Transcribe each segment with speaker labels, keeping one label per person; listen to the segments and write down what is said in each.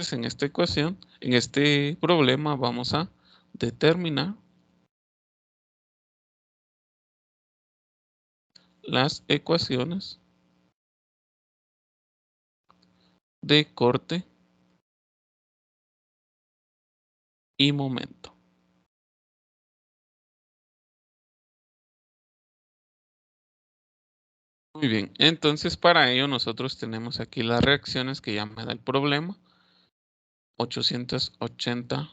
Speaker 1: en esta ecuación, en este problema, vamos a determinar las ecuaciones de corte y momento. Muy bien, entonces para ello nosotros tenemos aquí las reacciones que ya me da el problema. 880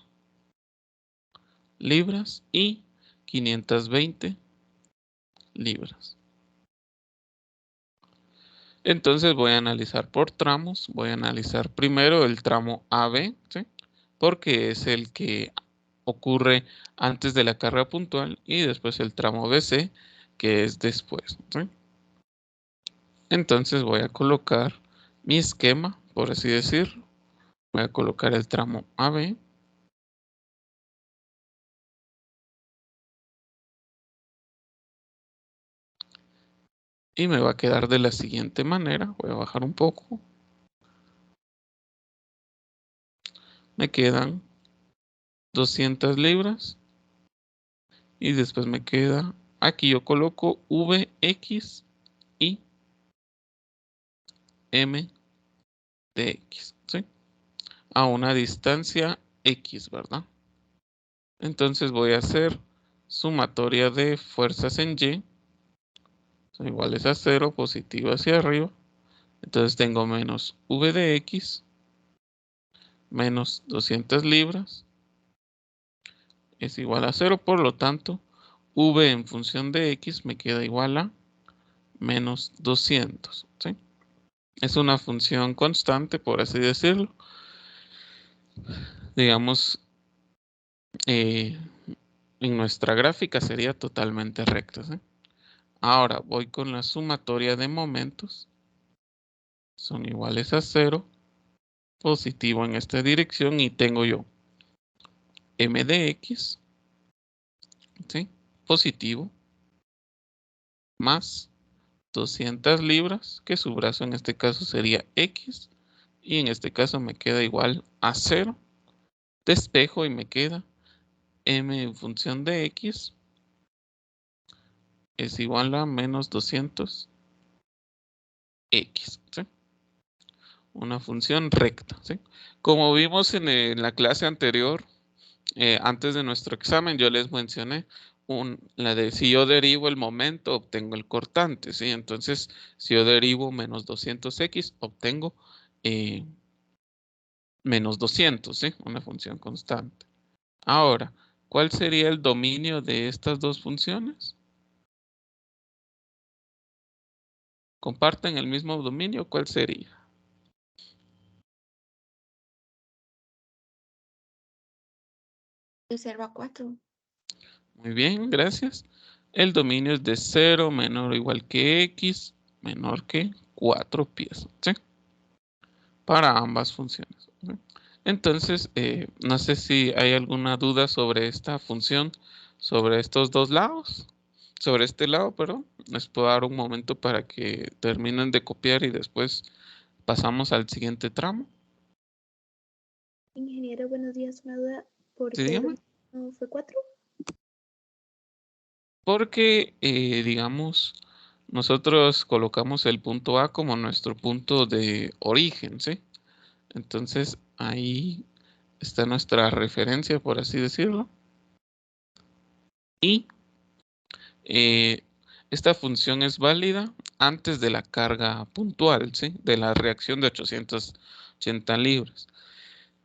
Speaker 1: libras y 520 libras. Entonces voy a analizar por tramos. Voy a analizar primero el tramo AB, ¿sí? Porque es el que ocurre antes de la carga puntual, y después el tramo BC, que es después, ¿sí? Entonces voy a colocar mi esquema, por así decirlo. Voy a colocar el tramo AB. Y me va a quedar de la siguiente manera. Voy a bajar un poco. Me quedan 200 libras. Y después me queda, aquí yo coloco Vx y M de X, ¿sí? A una distancia X, ¿verdad? Entonces voy a hacer sumatoria de fuerzas en Y. Son iguales a 0, positivo hacia arriba. Entonces tengo menos V de X menos 200 libras es igual a 0. Por lo tanto, V en función de X me queda igual a menos 200, ¿sí? Es una función constante, por así decirlo. Digamos, en nuestra gráfica sería totalmente recta, ¿sí? Ahora voy con la sumatoria de momentos. Son iguales a 0, positivo en esta dirección, y tengo yo m de x, ¿sí? Positivo, más 200 libras, que su brazo en este caso sería x, y en este caso me queda igual a 0. Despejo y me queda m en función de x es igual a menos 200 x, ¿sí? Una función recta, ¿sí? Como vimos en la clase anterior, antes de nuestro examen, yo les mencioné la de si yo derivo el momento, obtengo el cortante, ¿sí? Entonces, si yo derivo menos 200x, obtengo menos 200, ¿sí? Una función constante. Ahora, ¿cuál sería el dominio de estas dos funciones? ¿Comparten el mismo dominio? ¿Cuál sería?
Speaker 2: De 0 a 4.
Speaker 1: Muy bien, gracias. El dominio es de 0 menor o igual que x menor que 4 pies, ¿sí? Para ambas funciones, ¿sí? Entonces, no sé si hay alguna duda sobre esta función, sobre estos dos lados, sobre este lado, perdón. Les puedo dar un momento para que terminen de copiar y después pasamos al siguiente tramo.
Speaker 2: Ingeniero, buenos días. Una duda, ¿por
Speaker 1: Sí,
Speaker 2: qué el
Speaker 1: dígame.
Speaker 2: dominio fue 4?
Speaker 1: Porque, digamos, nosotros colocamos el punto A como nuestro punto de origen, ¿sí? Entonces, ahí está nuestra referencia, por así decirlo. Y eh, esta función es válida antes de la carga puntual, ¿sí? De la reacción de 880 libras.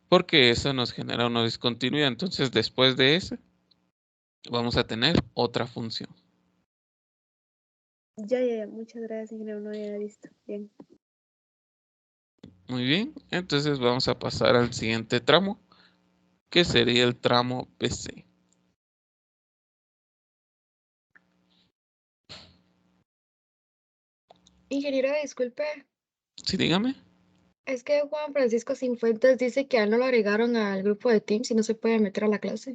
Speaker 1: Porque esa nos genera una discontinuidad. Entonces, después de ese, vamos a tener otra función.
Speaker 2: Ya. Muchas gracias, ingeniero. No había visto. Bien.
Speaker 1: Muy bien, entonces vamos a pasar al siguiente tramo, que sería el tramo BC.
Speaker 2: Ingeniero, disculpe.
Speaker 1: Sí, dígame.
Speaker 2: Es que Juan Francisco Cifuentes dice que a él no lo agregaron al grupo de Teams y no se puede meter a la clase.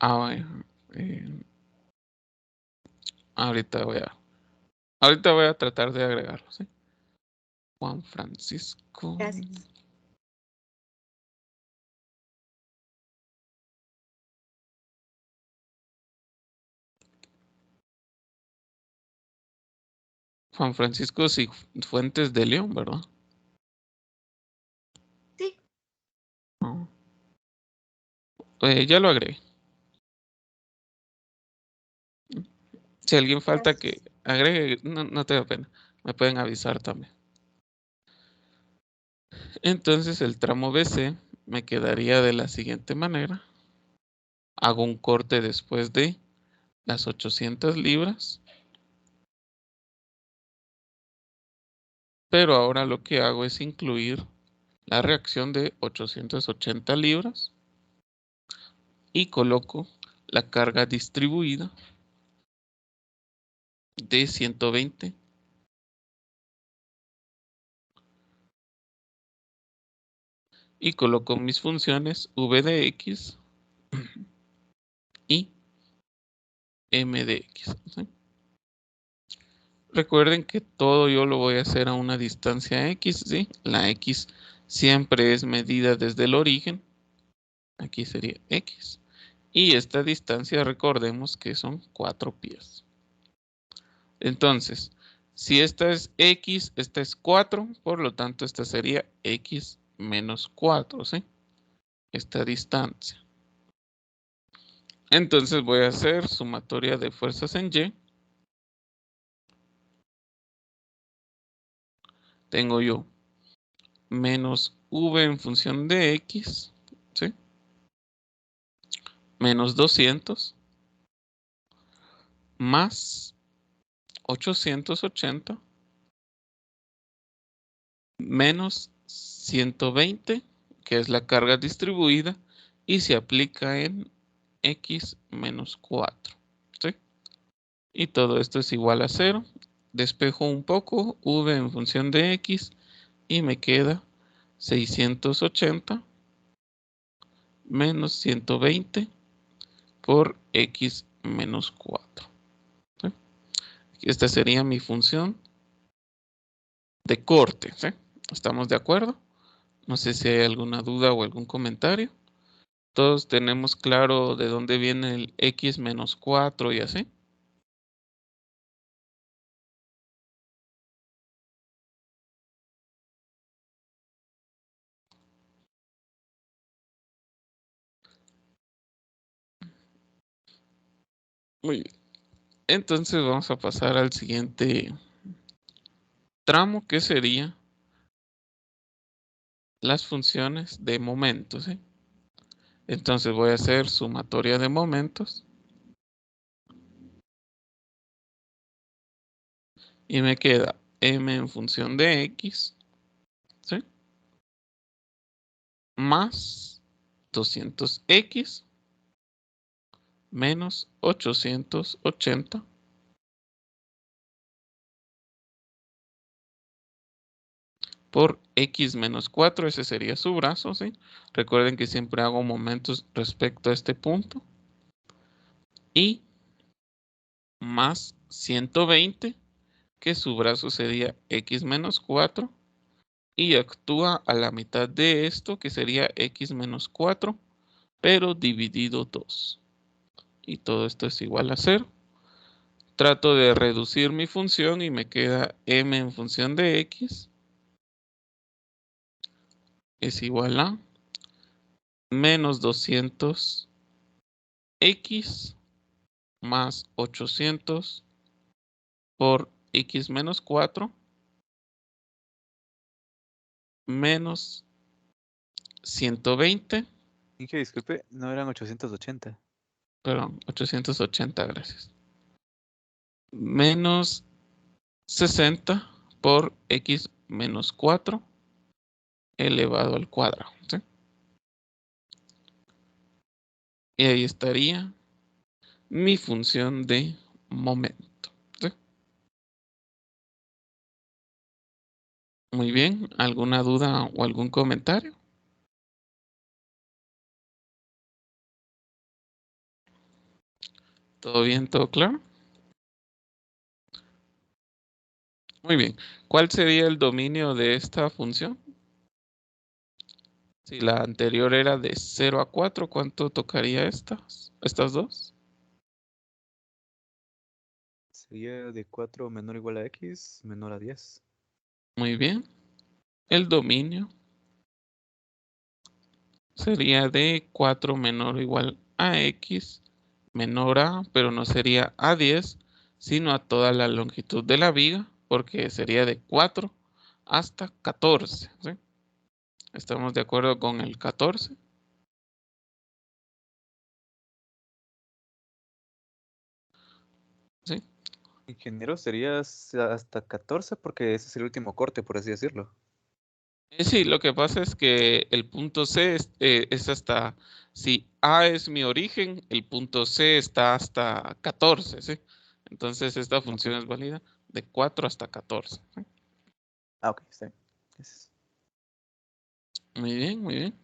Speaker 1: Bueno, ahorita voy a tratar de agregarlo, ¿sí? Juan Francisco.
Speaker 2: Gracias.
Speaker 1: Juan Francisco Fuentes de León, ¿verdad?
Speaker 2: Sí.
Speaker 1: No. Ya lo agregué. Si alguien falta que
Speaker 2: Gracias.
Speaker 1: agregue, no te da pena. Me pueden avisar también. Entonces el tramo BC me quedaría de la siguiente manera. Hago un corte después de las 800 libras. Pero ahora lo que hago es incluir la reacción de 880 libras y coloco la carga distribuida de 120 y coloco mis funciones v de x y m de x. ¿Sí? Recuerden que todo yo lo voy a hacer a una distancia x, ¿sí? La x siempre es medida desde el origen. Aquí sería x. Y esta distancia recordemos que son 4 pies. Entonces, si esta es x, esta es 4, por lo tanto esta sería x menos 4, ¿sí? Esta distancia. Entonces voy a hacer sumatoria de fuerzas en y. Tengo yo menos v en función de x, ¿sí? Menos 200 más 880 menos 120, que es la carga distribuida, y se aplica en x menos 4, ¿sí? Y todo esto es igual a 0. Despejo un poco v en función de x y me queda 680 menos 120 por x menos 4. ¿Sí? Esta sería mi función de corte. ¿Sí? ¿Estamos de acuerdo? No sé si hay alguna duda o algún comentario. Todos tenemos claro de dónde viene el x menos 4 y así. Muy bien. Entonces vamos a pasar al siguiente tramo, que sería las funciones de momentos. ¿Sí? Entonces voy a hacer sumatoria de momentos y me queda m en función de x, ¿sí? Más 200x menos 880 por x menos 4, ese sería su brazo, ¿sí? Recuerden que siempre hago momentos respecto a este punto. Y más 120, que su brazo sería x menos 4, y actúa a la mitad de esto, que sería x menos 4, pero dividido 2. Y todo esto es igual a 0. Trato de reducir mi función y me queda m en función de x es igual a menos 200x más 800 por x menos 4 menos 120,
Speaker 3: Inge, disculpe, no eran 880.
Speaker 1: perdón, 880, gracias. Menos 60 por x menos 4 elevado al cuadrado, ¿sí? Y ahí estaría mi función de momento, ¿sí? Muy bien, ¿alguna duda o algún comentario? ¿Todo bien, todo claro? Muy bien. ¿Cuál sería el dominio de esta función? Si la anterior era de 0 a 4, ¿cuánto tocaría estas dos?
Speaker 3: Sería de 4 menor o igual a x menor a 10.
Speaker 1: Muy bien. El dominio sería de 4 menor o igual a x menor a, pero no sería a 10, sino a toda la longitud de la viga, porque sería de 4 hasta 14. ¿Sí? ¿Estamos de acuerdo con el 14? ¿Sí?
Speaker 3: Ingeniero, sería hasta 14 porque ese es el último corte, por así decirlo.
Speaker 1: Sí, lo que pasa es que el punto C es hasta, si A es mi origen, el punto C está hasta 14, ¿sí? Entonces esta
Speaker 3: Ok.
Speaker 1: función es válida de 4 hasta 14. ¿Sí?
Speaker 3: Ah, ok, está bien. Gracias.
Speaker 1: Muy bien, muy bien.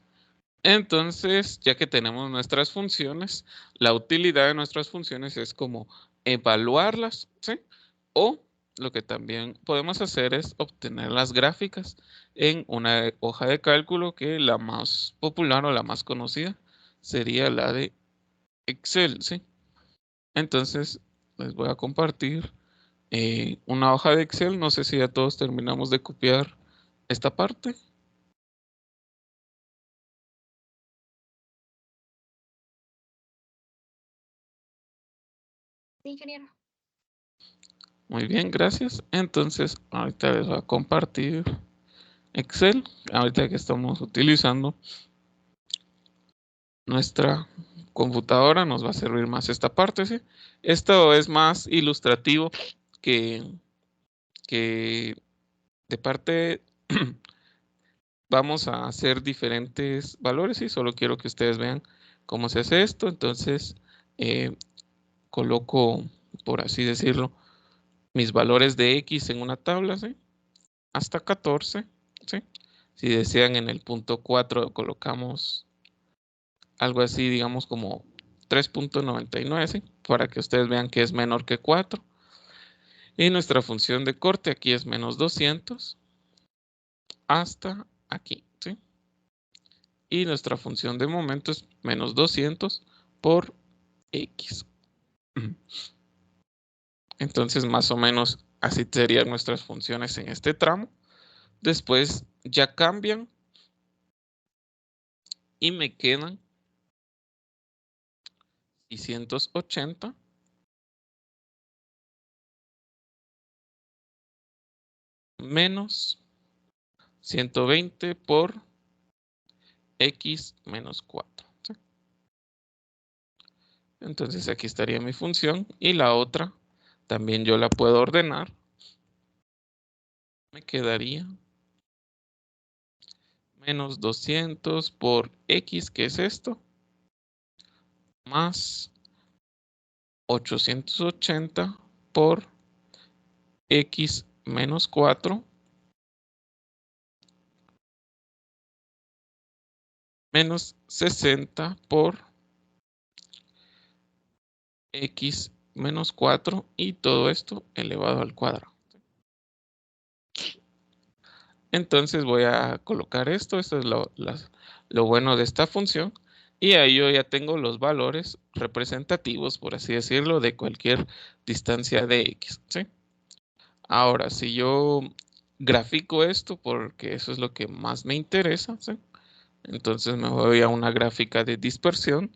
Speaker 1: Entonces, ya que tenemos nuestras funciones, la utilidad de nuestras funciones es como evaluarlas, ¿sí? O lo que también podemos hacer es obtener las gráficas en una hoja de cálculo que la más popular o la más conocida sería la de Excel, ¿sí? Entonces, les voy a compartir una hoja de Excel. No sé si ya todos terminamos de copiar esta parte.
Speaker 2: Sí, ingeniero.
Speaker 1: Muy bien, gracias. Entonces, ahorita les voy a compartir Excel. Ahorita que estamos utilizando nuestra computadora, nos va a servir más esta parte, ¿sí? Esto es más ilustrativo que, que de parte vamos a hacer diferentes valores y solo quiero que ustedes vean cómo se hace esto. Entonces, eh, coloco, por así decirlo, mis valores de X en una tabla, ¿sí? Hasta 14, ¿sí? Si desean en el punto 4 colocamos algo así, digamos como 3.99, ¿sí? Para que ustedes vean que es menor que 4. Y nuestra función de corte aquí es menos 200 hasta aquí, ¿sí? Y nuestra función de momento es menos 200 por X. Entonces, más o menos así serían nuestras funciones en este tramo. Después ya cambian y me quedan 680 menos 120 por X menos 4. ¿Sí? Entonces aquí estaría mi función y la otra también yo la puedo ordenar. Me quedaría menos 200 por X, que es esto, más 880 por X menos 4 menos 60 por X menos 4 y todo esto elevado al cuadrado. Entonces voy a colocar esto es lo bueno de esta función. Y ahí yo ya tengo los valores representativos, por así decirlo, de cualquier distancia de X, ¿sí? Ahora, si yo grafico esto, porque eso es lo que más me interesa, ¿sí? Entonces me voy a una gráfica de dispersión,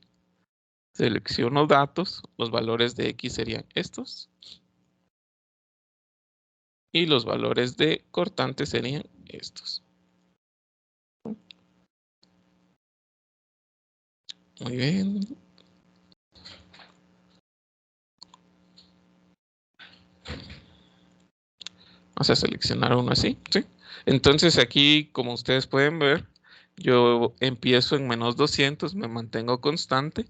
Speaker 1: selecciono datos, los valores de X serían estos, y los valores de cortante serían estos. Muy bien. Vamos a seleccionar uno así, ¿sí? Entonces aquí, como ustedes pueden ver, yo empiezo en menos 200, me mantengo constante.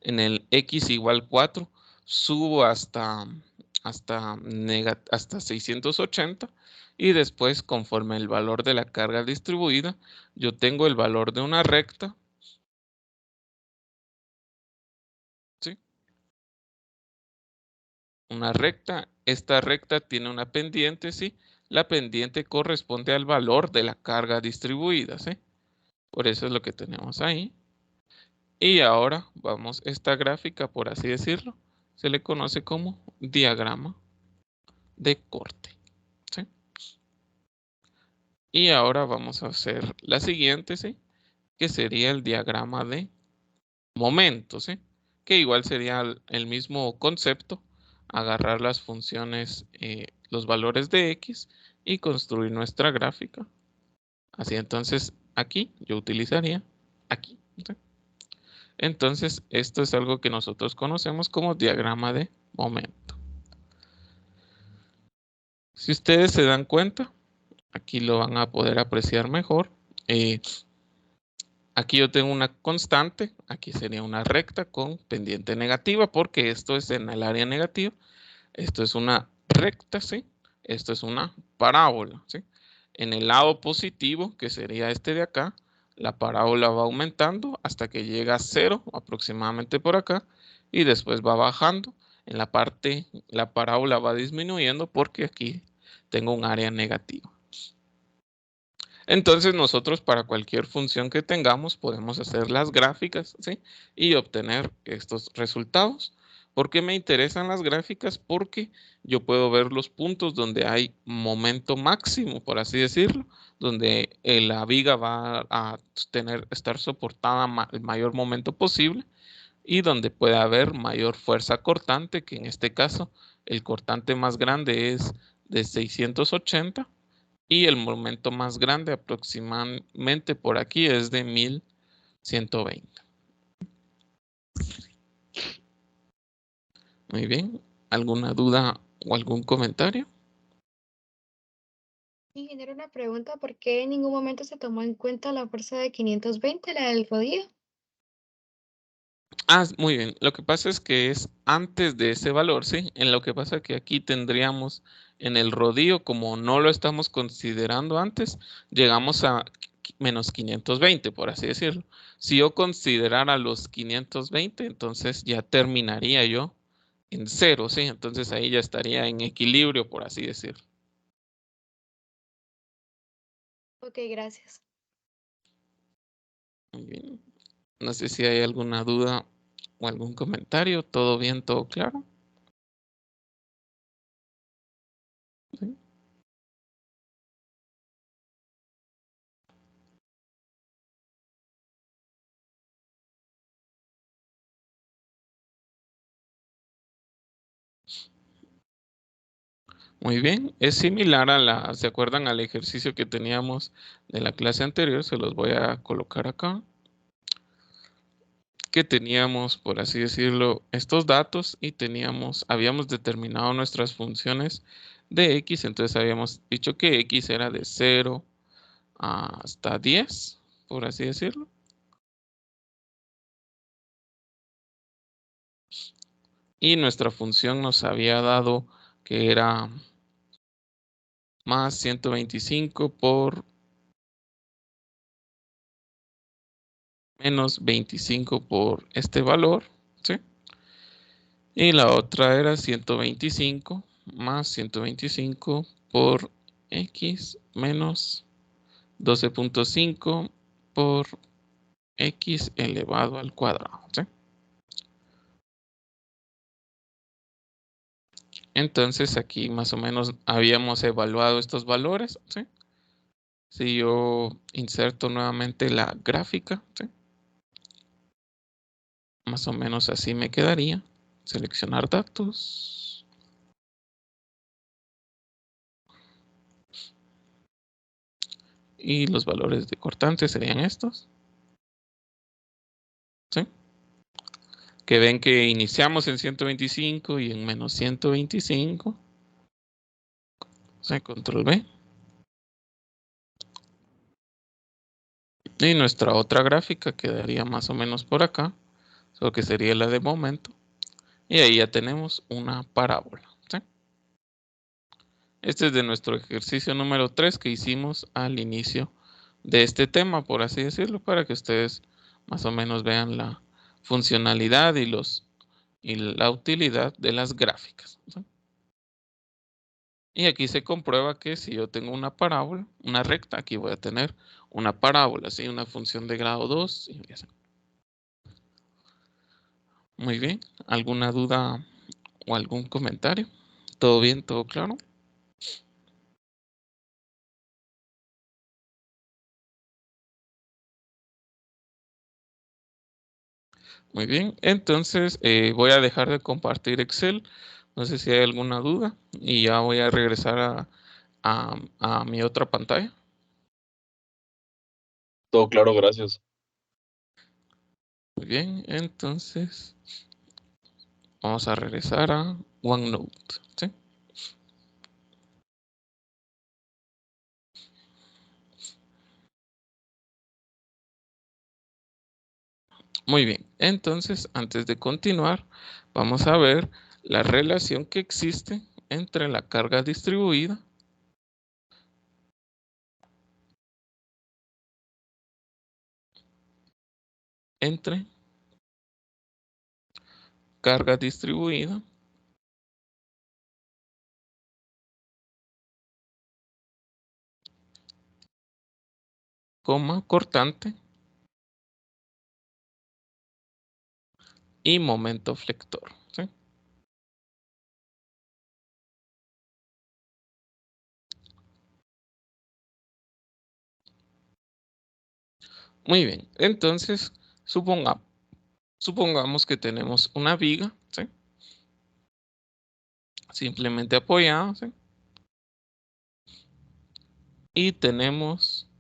Speaker 1: En el X igual 4, subo hasta 680 y después, conforme el valor de la carga distribuida, yo tengo el valor de una recta, ¿sí? Una recta esta recta tiene una pendiente, ¿sí? La pendiente corresponde al valor de la carga distribuida, ¿sí? Por eso es lo que tenemos ahí. Y ahora vamos, esta gráfica, por así decirlo, se le conoce como diagrama de corte, ¿sí? Y ahora vamos a hacer la siguiente, ¿sí? Que sería el diagrama de momento, ¿sí? Que igual sería el mismo concepto, agarrar las funciones, los valores de X y construir nuestra gráfica. Así entonces aquí yo utilizaría aquí, ¿sí? Entonces esto es algo que nosotros conocemos como diagrama de momento. Si ustedes se dan cuenta, aquí lo van a poder apreciar mejor. Aquí yo tengo una constante, aquí sería una recta con pendiente negativa porque esto es en el área negativa. Esto es una recta, ¿sí? Esto es una parábola, ¿sí? En el lado positivo, que sería este de acá, la parábola va aumentando hasta que llega a 0, aproximadamente por acá, y después va bajando. En la parte, la parábola va disminuyendo porque aquí tengo un área negativa. Entonces nosotros para cualquier función que tengamos podemos hacer las gráficas, ¿sí? Y obtener estos resultados. ¿Por qué me interesan las gráficas? Porque yo puedo ver los puntos donde hay momento máximo, por así decirlo, donde la viga va a estar soportada el mayor momento posible y donde puede haber mayor fuerza cortante, que en este caso el cortante más grande es de 680 y el momento más grande aproximadamente por aquí es de 1120. Muy bien. ¿Alguna duda o algún comentario?
Speaker 2: Ingeniero, una pregunta, ¿por qué en ningún momento se tomó en cuenta la fuerza de 520, la del rodillo?
Speaker 1: Muy bien. Lo que pasa es que es antes de ese valor, ¿sí? En lo que pasa que aquí tendríamos en el rodillo, como no lo estamos considerando antes, llegamos a menos 520, por así decirlo. Si yo considerara los 520, entonces ya terminaría yo en 0, ¿sí? Entonces ahí ya estaría en equilibrio, por así decirlo.
Speaker 2: Ok, gracias.
Speaker 1: Muy bien. No sé si hay alguna duda o algún comentario. ¿Todo bien, todo claro? ¿Sí? Muy bien, es similar ¿se acuerdan al ejercicio que teníamos de la clase anterior? Se los voy a colocar acá. Que teníamos, por así decirlo, estos datos y habíamos determinado nuestras funciones de X, entonces habíamos dicho que X era de 0 hasta 10, por así decirlo. Y nuestra función nos había dado que era más 125 por menos 25 por este valor, ¿sí? Y la otra era 125 más 125 por x menos 12.5 por x elevado al cuadrado, ¿sí? Entonces aquí más o menos habíamos evaluado estos valores, ¿sí? Si yo inserto nuevamente la gráfica, ¿sí? Más o menos así me quedaría. Seleccionar datos. Y los valores de cortante serían estos, ¿sí? Que ven que iniciamos en 125 y en menos 125. O sea, control B. Y nuestra otra gráfica quedaría más o menos por acá, solo que sería la de momento. Y ahí ya tenemos una parábola, ¿sí? Este es de nuestro ejercicio número 3 que hicimos al inicio de este tema, por así decirlo, para que ustedes más o menos vean la funcionalidad y la utilidad de las gráficas, ¿sí? Y aquí se comprueba que si yo tengo una parábola, una recta, aquí voy a tener una parábola, ¿sí? Una función de grado 2. Y así. Muy bien. ¿Alguna duda o algún comentario? ¿Todo bien? ¿Todo claro? Muy bien. Entonces voy a dejar de compartir Excel. No sé si hay alguna duda y ya voy a regresar a mi otra pantalla.
Speaker 4: Todo claro, gracias.
Speaker 1: Muy bien. Entonces vamos a regresar a OneNote, ¿sí? Muy bien, entonces antes de continuar, vamos a ver la relación que existe entre la carga distribuida entre carga distribuida, coma, cortante y momento flector, ¿sí? Muy bien, entonces supongamos que tenemos una viga, ¿sí? Simplemente apoyada, ¿sí? Y tenemos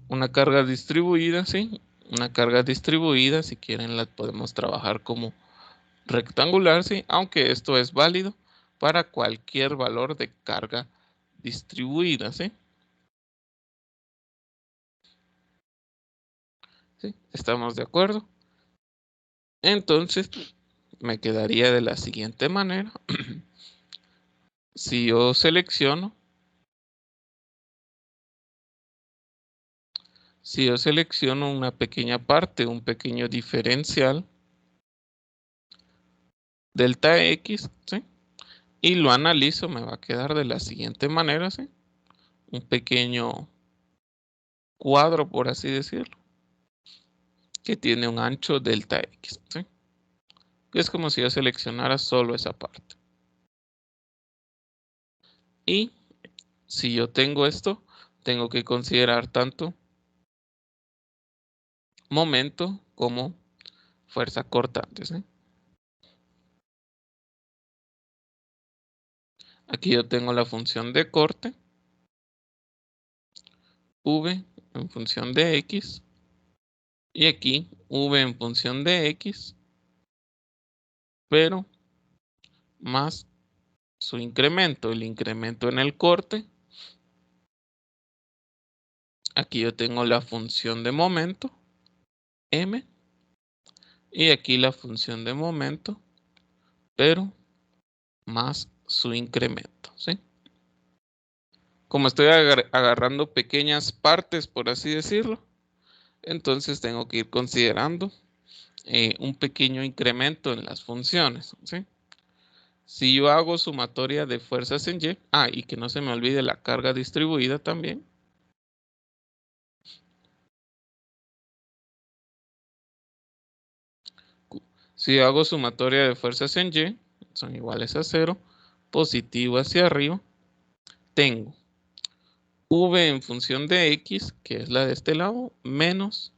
Speaker 1: una carga distribuida, ¿sí? Una carga distribuida, si quieren la podemos trabajar como rectangular, ¿sí? Aunque esto es válido para cualquier valor de carga distribuida, ¿sí? ¿Sí? ¿Estamos de acuerdo? Entonces, me quedaría de la siguiente manera. Si yo selecciono una pequeña parte, un pequeño diferencial, delta X, ¿sí? Y lo analizo, me va a quedar de la siguiente manera, ¿sí? Un pequeño cuadro, por así decirlo, que tiene un ancho delta X, ¿sí? Es como si yo seleccionara solo esa parte. Y si yo tengo esto, tengo que considerar tanto momento como fuerza cortante, ¿sí? Aquí yo tengo la función de corte, v en función de x, y aquí v en función de x, pero más su incremento, el incremento en el corte. Aquí yo tengo la función de momento, m, y aquí la función de momento, pero más su incremento, ¿sí? Como estoy agarrando pequeñas partes, por así decirlo, entonces tengo que ir considerando un pequeño incremento en las funciones, ¿sí? Si yo hago sumatoria de fuerzas en Y, y que no se me olvide la carga distribuida también. Si yo hago sumatoria de fuerzas en Y, son iguales a 0, positivo hacia arriba, tengo V en función de X, que es la de este lado, menos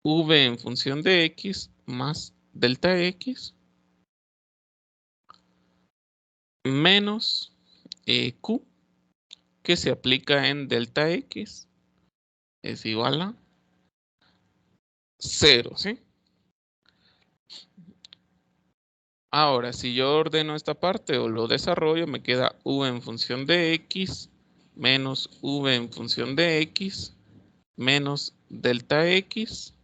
Speaker 1: V en función de X más delta X, menos Q, que se aplica en delta X, es igual a 0, ¿sí? Ahora, si yo ordeno esta parte o lo desarrollo, me queda V en función de X menos V en función de X menos delta X,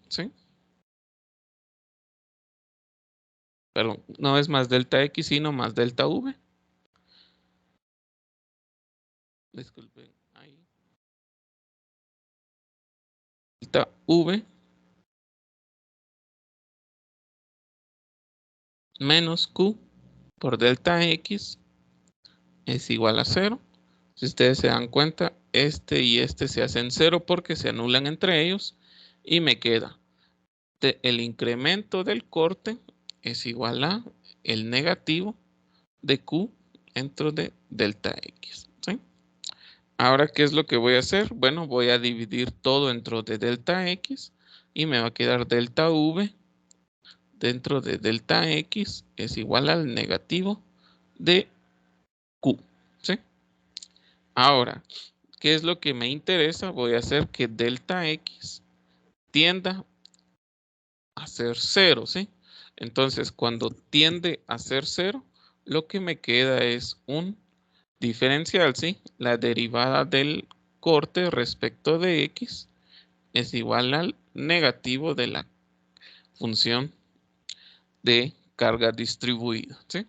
Speaker 1: ¿sí? Perdón, no es más delta X, sino más delta V. Disculpen, ahí. Delta V menos Q por delta X es igual a 0. Si ustedes se dan cuenta, este y este se hacen 0 porque se anulan entre ellos y me queda el incremento del corte es igual a el negativo de Q dentro de delta X. ¿Sí? Ahora, ¿qué es lo que voy a hacer? Bueno, voy a dividir todo dentro de delta X y me va a quedar delta V dentro de delta X es igual al negativo de Q. ¿Sí? Ahora, ¿qué es lo que me interesa? Voy a hacer que delta X tienda a ser 0, ¿sí? Entonces, cuando tiende a ser 0, lo que me queda es un diferencial, ¿sí? La derivada del corte respecto de X es igual al negativo de la función de carga distribuida, ¿sí?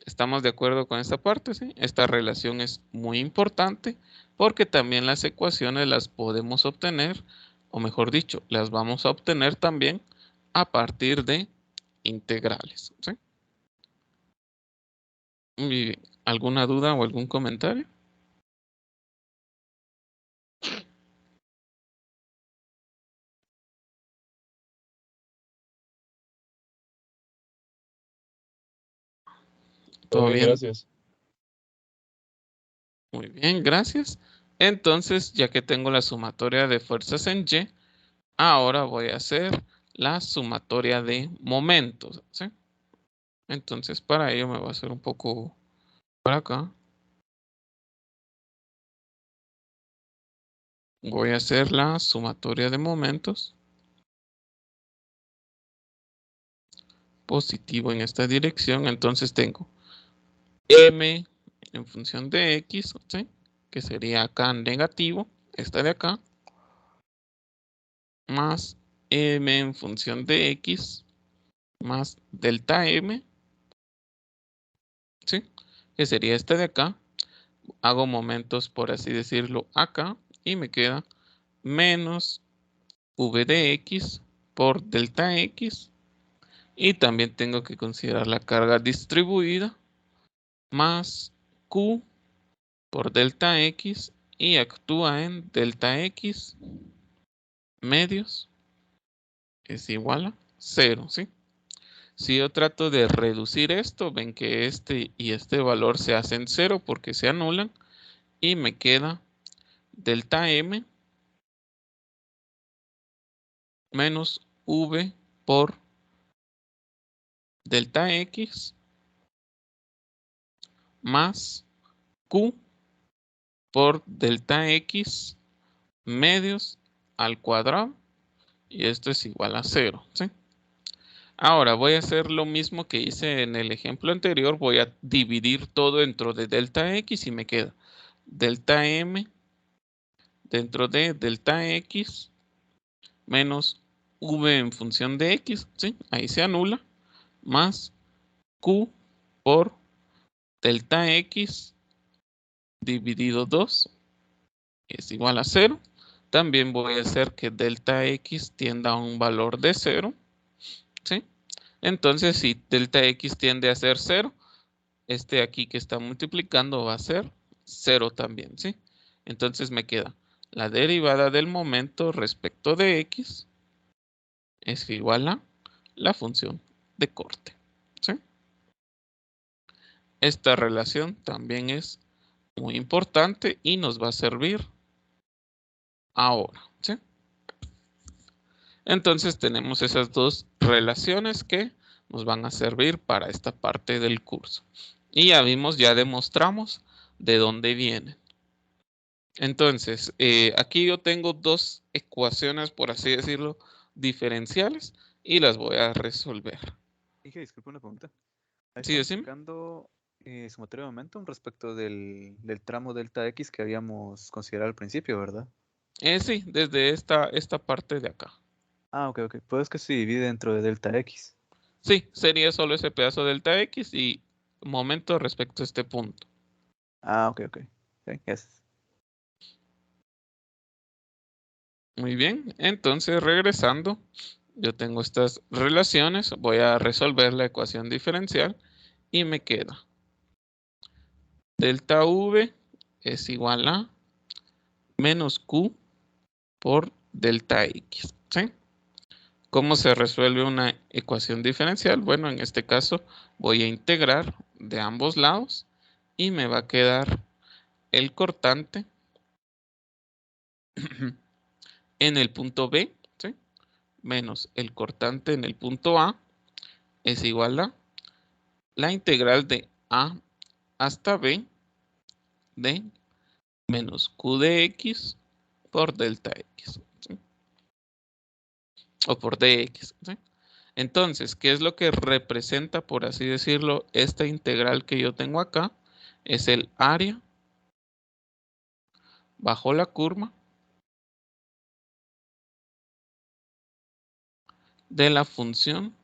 Speaker 1: ¿Estamos de acuerdo con esta parte? ¿Sí? Esta relación es muy importante porque también las ecuaciones las podemos obtener, o mejor dicho, las vamos a obtener también a partir de integrales. ¿Sí? Muy bien. ¿Alguna duda o algún comentario?
Speaker 4: Todo
Speaker 1: ¿Todo
Speaker 4: bien,
Speaker 1: bien?
Speaker 4: gracias.
Speaker 1: Muy bien, gracias. Entonces, ya que tengo la sumatoria de fuerzas en Y, ahora voy a hacer la sumatoria de momentos. ¿Sí? Entonces, para ello me voy a hacer un poco por acá. Voy a hacer la sumatoria de momentos. Positivo en esta dirección. Entonces tengo M en función de X, ¿sí? Que sería acá negativo, esta de acá, más M en función de X, más delta M, ¿sí? Que sería esta de acá. Hago momentos, por así decirlo, acá y me queda menos V de X por delta X. Y también tengo que considerar la carga distribuida más Q por delta X y actúa en delta X medios es igual a 0, ¿sí? Si yo trato de reducir esto, ven que este y este valor se hacen 0 porque se anulan y me queda delta M menos V por delta X más Q por delta X medios al cuadrado y esto es igual a 0, ¿sí? Ahora voy a hacer lo mismo que hice en el ejemplo anterior. Voy a dividir todo dentro de delta X y me queda delta M dentro de delta X menos V en función de X, ¿sí? Ahí se anula, más Q por delta X dividido 2 es igual a 0. También voy a hacer que delta X tienda a un valor de 0, ¿sí? Entonces, si delta X tiende a ser 0, este aquí que está multiplicando va a ser 0 también, ¿sí? Entonces me queda la derivada del momento respecto de X es igual a la función de corte, ¿sí? Esta relación también es muy importante y nos va a servir ahora, ¿sí? Entonces tenemos esas dos relaciones que nos van a servir para esta parte del curso. Y ya vimos, ya demostramos de dónde vienen. Entonces, aquí yo tengo dos ecuaciones, por así decirlo, diferenciales y las voy a resolver.
Speaker 3: Dije, disculpe una pregunta. Ahí
Speaker 1: ¿Sí,
Speaker 3: estamos
Speaker 1: decime?
Speaker 3: sacando sumatoria de momentum respecto del tramo delta X que habíamos considerado al principio, ¿verdad?
Speaker 1: Sí, desde esta parte de acá.
Speaker 3: Ah, ok, ok. Pues que se divide dentro de delta X.
Speaker 1: Sí, sería solo ese pedazo delta X y momento respecto a este punto.
Speaker 3: Ah, ok, ok. Ok, gracias.
Speaker 1: Muy bien, entonces regresando, yo tengo estas relaciones, voy a resolver la ecuación diferencial y me queda delta V es igual a menos Q por delta X, ¿sí? ¿Cómo se resuelve una ecuación diferencial? Bueno, en este caso voy a integrar de ambos lados y me va a quedar el cortante en el punto B, ¿sí? Menos el cortante en el punto A es igual a la integral de A hasta B de menos Q de X por delta X, ¿sí? O por dx, ¿sí? Entonces, ¿qué es lo que representa, por así decirlo, esta integral que yo tengo acá? Es el área bajo la curva de la función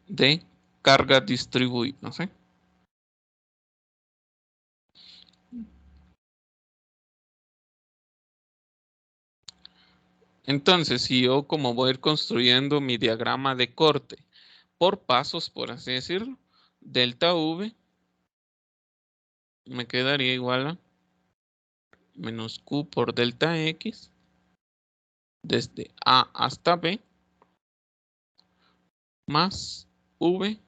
Speaker 1: de carga distribuida, ¿sí? Entonces, si yo como voy a ir construyendo mi diagrama de corte por pasos, por así decirlo, delta V me quedaría igual a menos Q por delta X desde A hasta B más V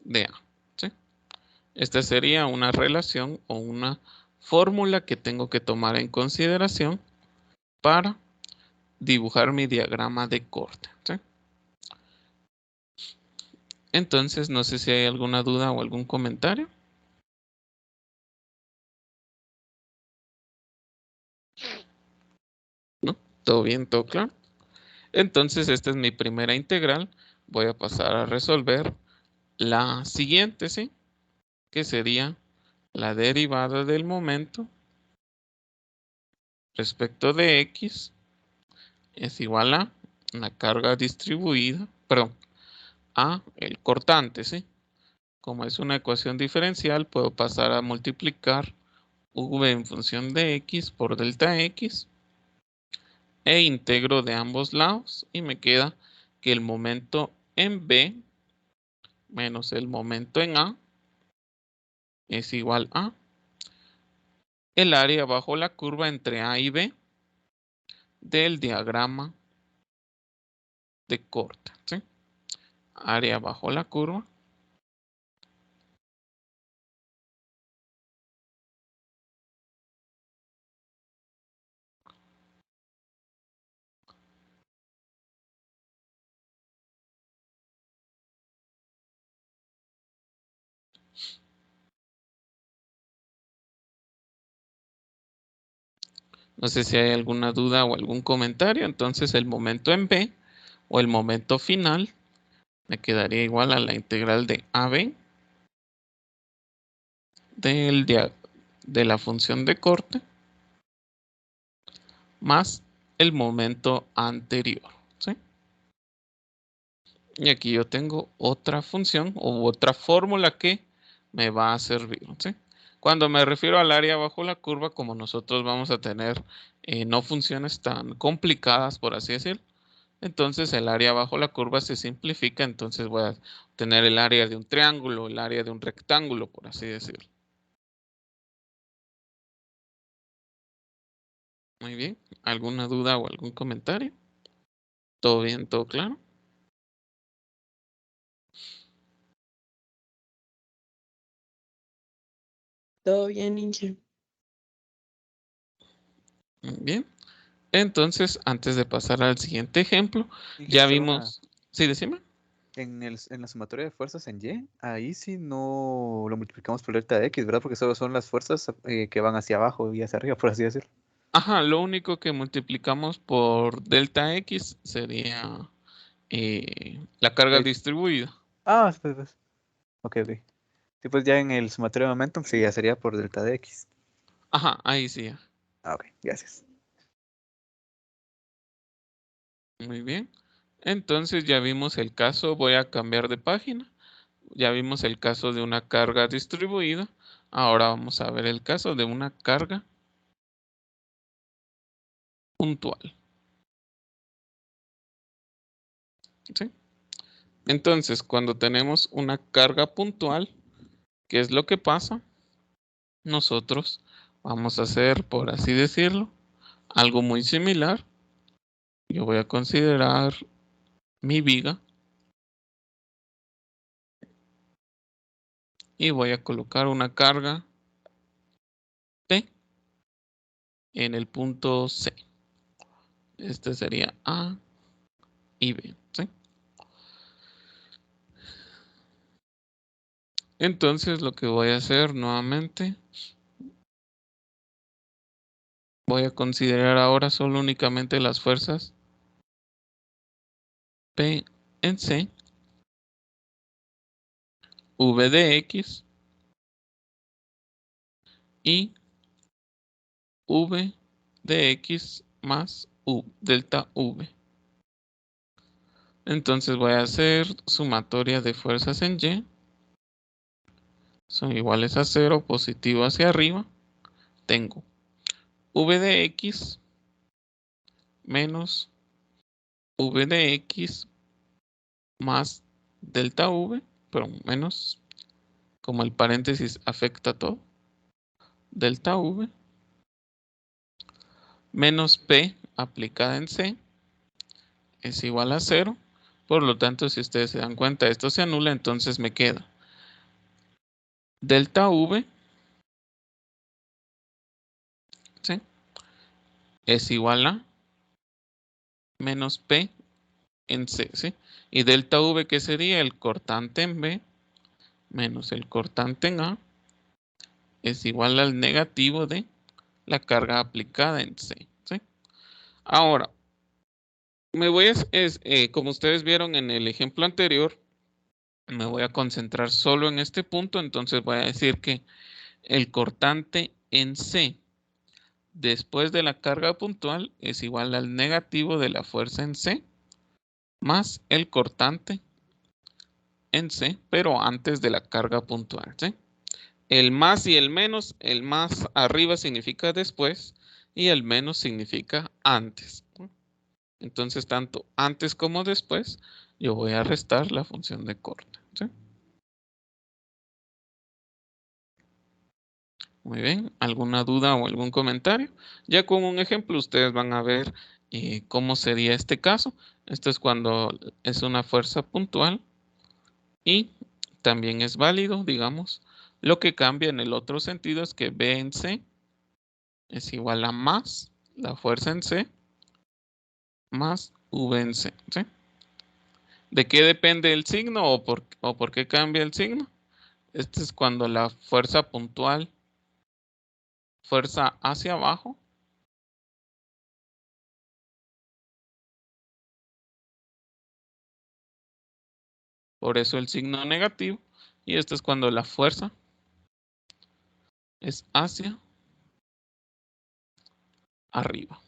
Speaker 1: de A, ¿sí? Esta sería una relación o una fórmula que tengo que tomar en consideración para dibujar mi diagrama de corte, ¿sí? Entonces, no sé si hay alguna duda o algún comentario. ¿No? ¿Todo bien? ¿Todo claro? Entonces, esta es mi primera integral. Voy a pasar a resolver la siguiente, ¿sí? Que sería la derivada del momento respecto de X es igual a la carga distribuida, perdón, a el cortante, ¿sí? Como es una ecuación diferencial, puedo pasar a multiplicar V en función de X por delta X e integro de ambos lados y me queda que el momento en B menos el momento en A es igual a el área bajo la curva entre A y B del diagrama de corte, ¿sí? Área bajo la curva No sé si hay alguna duda o algún comentario. Entonces el momento en B o el momento final me quedaría igual a la integral de AB de la función de corte más el momento anterior, ¿sí? Y aquí yo tengo otra función o otra fórmula que me va a servir, ¿sí? Cuando me refiero al área bajo la curva, como nosotros vamos a tener no funciones tan complicadas, por así decirlo, entonces el área bajo la curva se simplifica, entonces voy a tener el área de un triángulo, el área de un rectángulo, por así decirlo. Muy bien. ¿Alguna duda o algún comentario? ¿Todo bien? ¿Todo claro?
Speaker 4: Todo bien, Inge.
Speaker 1: Muy bien. Entonces, antes de pasar al siguiente ejemplo,
Speaker 3: Dije,
Speaker 1: ya
Speaker 3: solo
Speaker 1: vimos. Sí, decime.
Speaker 3: en la sumatoria de fuerzas en Y, ahí sí no lo multiplicamos por delta X, ¿verdad? Porque solo son las fuerzas que van hacia abajo y hacia arriba, por así decirlo.
Speaker 1: Ajá, lo único que multiplicamos por delta X sería la carga
Speaker 3: Ahí-
Speaker 1: distribuida.
Speaker 3: Ah, pues. Ok, ok. Sí, pues ya en el sumatorio de momentum sí ya sería por delta de X.
Speaker 1: Ajá, ahí sí.
Speaker 3: Ah, ok, gracias.
Speaker 1: Muy bien. Entonces ya vimos el caso, voy a cambiar de página. Ya vimos el caso de una carga distribuida. Ahora vamos a ver el caso de una carga puntual. ¿sí? Entonces, cuando tenemos una carga puntual, ¿qué es lo que pasa? Nosotros vamos a hacer, por así decirlo, algo muy similar. Yo voy a considerar mi viga y voy a colocar una carga P en el punto C. Este sería A y B, ¿sí? Entonces lo que voy a hacer nuevamente, voy a considerar ahora solo únicamente las fuerzas P en C, V de X y V de X más delta V. Entonces voy a hacer sumatoria de fuerzas en Y. Son iguales a 0, positivo hacia arriba. Tengo V de X menos V de X más delta V, pero menos, como el paréntesis afecta todo, delta V menos P aplicada en C es igual a 0. Por lo tanto, si ustedes se dan cuenta, esto se anula, entonces me queda delta V, ¿sí?, es igual a menos P en C, ¿sí? Y delta V, que sería el cortante en B menos el cortante en A, es igual al negativo de la carga aplicada en C, ¿sí? Ahora, me voy como ustedes vieron en el ejemplo anterior, me voy a concentrar solo en este punto, entonces voy a decir que el cortante en C después de la carga puntual es igual al negativo de la fuerza en C más el cortante en C, pero antes de la carga puntual, ¿sí? El más y el más arriba significa después y el menos significa antes, ¿no? Entonces, tanto antes como después, yo voy a restar la función de corte, ¿sí? Muy bien, ¿alguna duda o algún comentario? Ya con un ejemplo ustedes van a ver cómo sería este caso. Esto es cuando es una fuerza puntual y también es válido, digamos. Lo que cambia en el otro sentido es que B en C es igual a más la fuerza en C más V en C, ¿sí? ¿De qué depende el signo o por qué cambia el signo? Este es cuando la fuerza puntual, fuerza hacia abajo, por eso el signo negativo, y esto es cuando la fuerza es hacia arriba.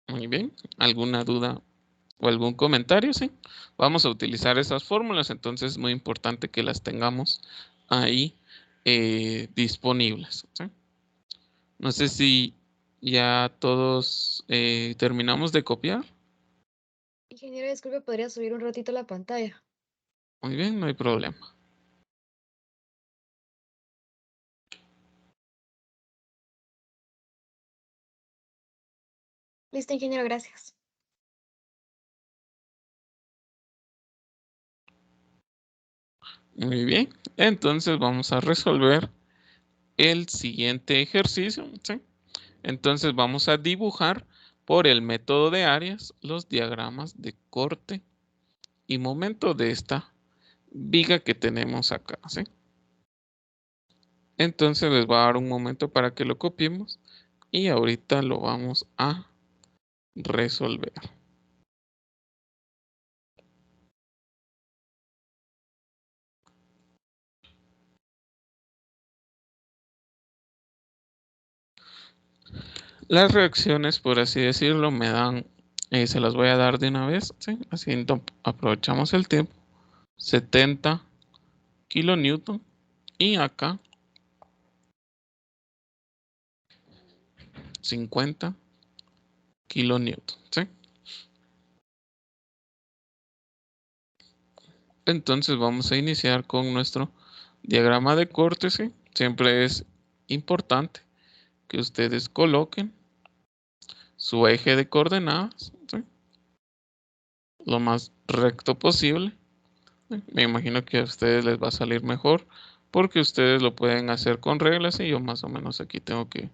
Speaker 1: Muy bien, ¿alguna duda o algún comentario? Sí, vamos a utilizar esas fórmulas, entonces es muy importante que las tengamos ahí disponibles, ¿sí? No sé si ya todos terminamos de copiar.
Speaker 2: Ingeniero, disculpe, ¿podría subir un ratito la pantalla?
Speaker 1: Muy bien, no hay problema.
Speaker 2: Listo, ingeniero, gracias.
Speaker 1: Muy bien, entonces vamos a resolver el siguiente ejercicio, ¿sí? Entonces vamos a dibujar por el método de áreas los diagramas de corte y momento de esta viga que tenemos acá, ¿sí? Entonces les voy a dar un momento para que lo copiemos y ahorita lo vamos a resolver. Las reacciones, por así decirlo, me dan, se las voy a dar de una vez, ¿sí? Así aprovechamos el tiempo. 70 kilonewton y acá 50 kilonewton, ¿sí? Entonces vamos a iniciar con nuestro diagrama de corte, ¿sí? Siempre es importante que ustedes coloquen su eje de coordenadas, ¿sí? Lo más recto posible. Me imagino que a ustedes les va a salir mejor porque ustedes lo pueden hacer con reglas y yo más o menos aquí tengo que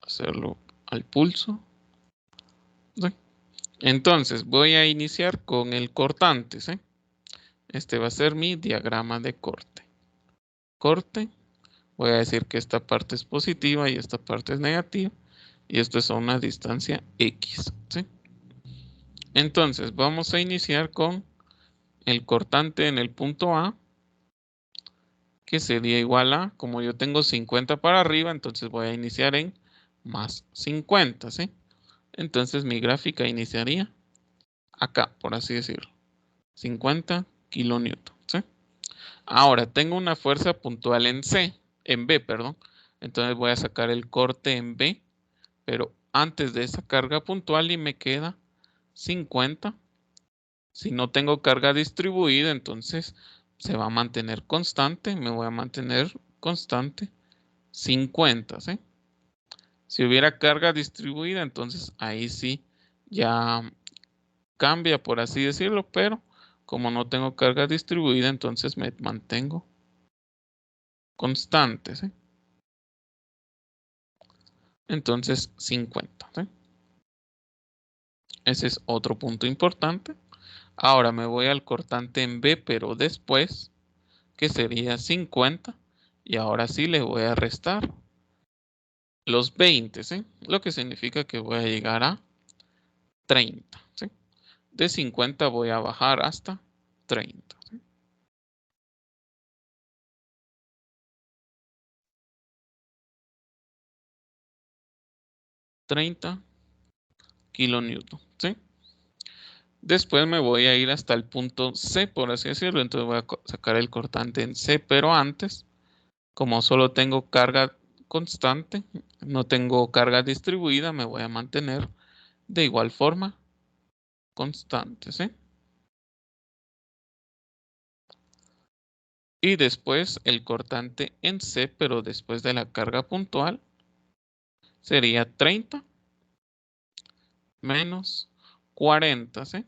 Speaker 1: hacerlo al pulso, ¿sí? Entonces voy a iniciar con el cortante, ¿sí? Este va a ser mi diagrama de corte. Corte. Voy a decir que esta parte es positiva y esta parte es negativa. Y esto es a una distancia X, ¿sí? Entonces vamos a iniciar con el cortante en el punto A, que sería igual a, como yo tengo 50 para arriba, entonces voy a iniciar en más 50, ¿sí? Entonces mi gráfica iniciaría acá, por así decirlo. 50 kilonewton, ¿sí? Ahora tengo una fuerza puntual en B, perdón. Entonces voy a sacar el corte en B, pero antes de esa carga puntual y me queda 50. Si no tengo carga distribuida, entonces se va a mantener constante. Me voy a mantener constante 50, ¿sí? Si hubiera carga distribuida, entonces ahí sí ya cambia, por así decirlo, pero como no tengo carga distribuida, entonces me mantengo constante, ¿sí? Entonces 50, ¿sí? Ese es otro punto importante. Ahora me voy al cortante en B, pero después, que sería 50. Y ahora sí le voy a restar los 20, ¿sí? Lo que significa que voy a llegar a 30, ¿sí? De 50 voy a bajar hasta 30, ¿sí? 30 kilonewton, ¿sí? Después me voy a ir hasta el punto C, por así decirlo. Entonces voy a sacar el cortante en C, pero antes, como solo tengo carga constante, no tengo carga distribuida, me voy a mantener de igual forma constante, ¿sí? Y después el cortante en C, pero después de la carga puntual, sería 30 menos 40, ¿sí?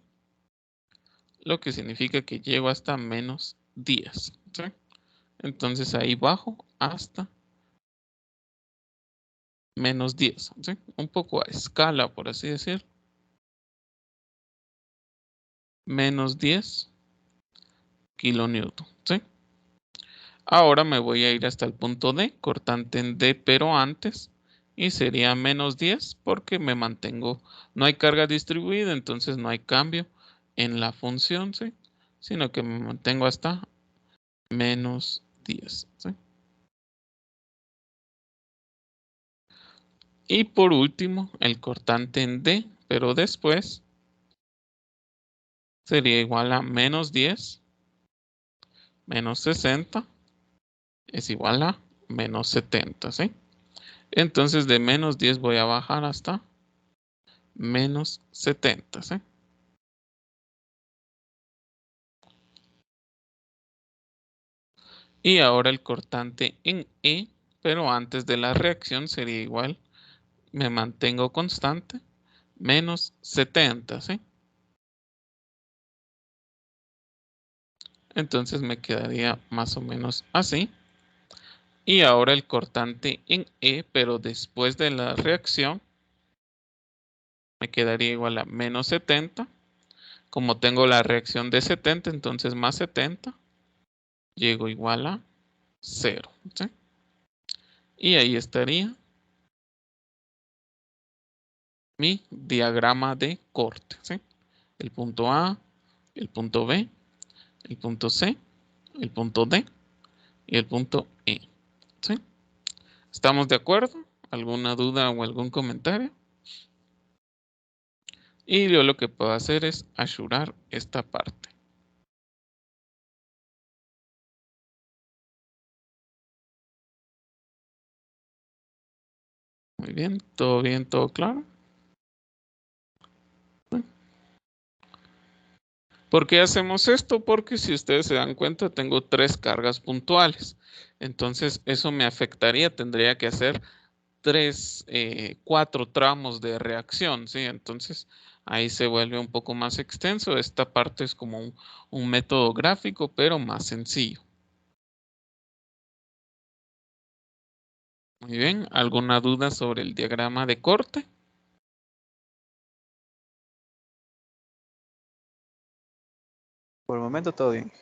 Speaker 1: Lo que significa que llego hasta menos 10, ¿sí? Entonces ahí bajo hasta menos 10, ¿sí? Un poco a escala, por así decir. Menos 10 kilonewton, ¿sí? Ahora me voy a ir hasta el punto D, cortante en D, pero antes, y sería menos 10 porque me mantengo, no hay carga distribuida, entonces no hay cambio en la función, ¿sí? Sino que me mantengo hasta menos 10, ¿sí? Y por último, el cortante en D, pero después sería igual a menos 10 menos 60 es igual a menos 70, ¿sí? Entonces de menos 10 voy a bajar hasta menos 70, ¿sí? Y ahora el cortante en E, pero antes de la reacción sería igual, me mantengo constante, menos 70, ¿sí? Entonces me quedaría más o menos así. Y ahora el cortante en E, pero después de la reacción, me quedaría igual a menos 70. Como tengo la reacción de 70, entonces más 70, llego igual a 0, ¿sí? Y ahí estaría mi diagrama de corte, ¿sí? El punto A, el punto B, el punto C, el punto D y el punto E, ¿sí? ¿Estamos de acuerdo? ¿Alguna duda o algún comentario? Y yo lo que puedo hacer es asegurar esta parte. Muy bien, todo claro. ¿Por qué hacemos esto? Porque si ustedes se dan cuenta, tengo 3 cargas puntuales. Entonces, eso me afectaría. Tendría que hacer 4 tramos de reacción, ¿sí? Entonces, ahí se vuelve un poco más extenso. Esta parte es como un método gráfico, pero más sencillo. Muy bien. ¿Alguna duda sobre el diagrama de corte?
Speaker 3: Por el momento todo bien.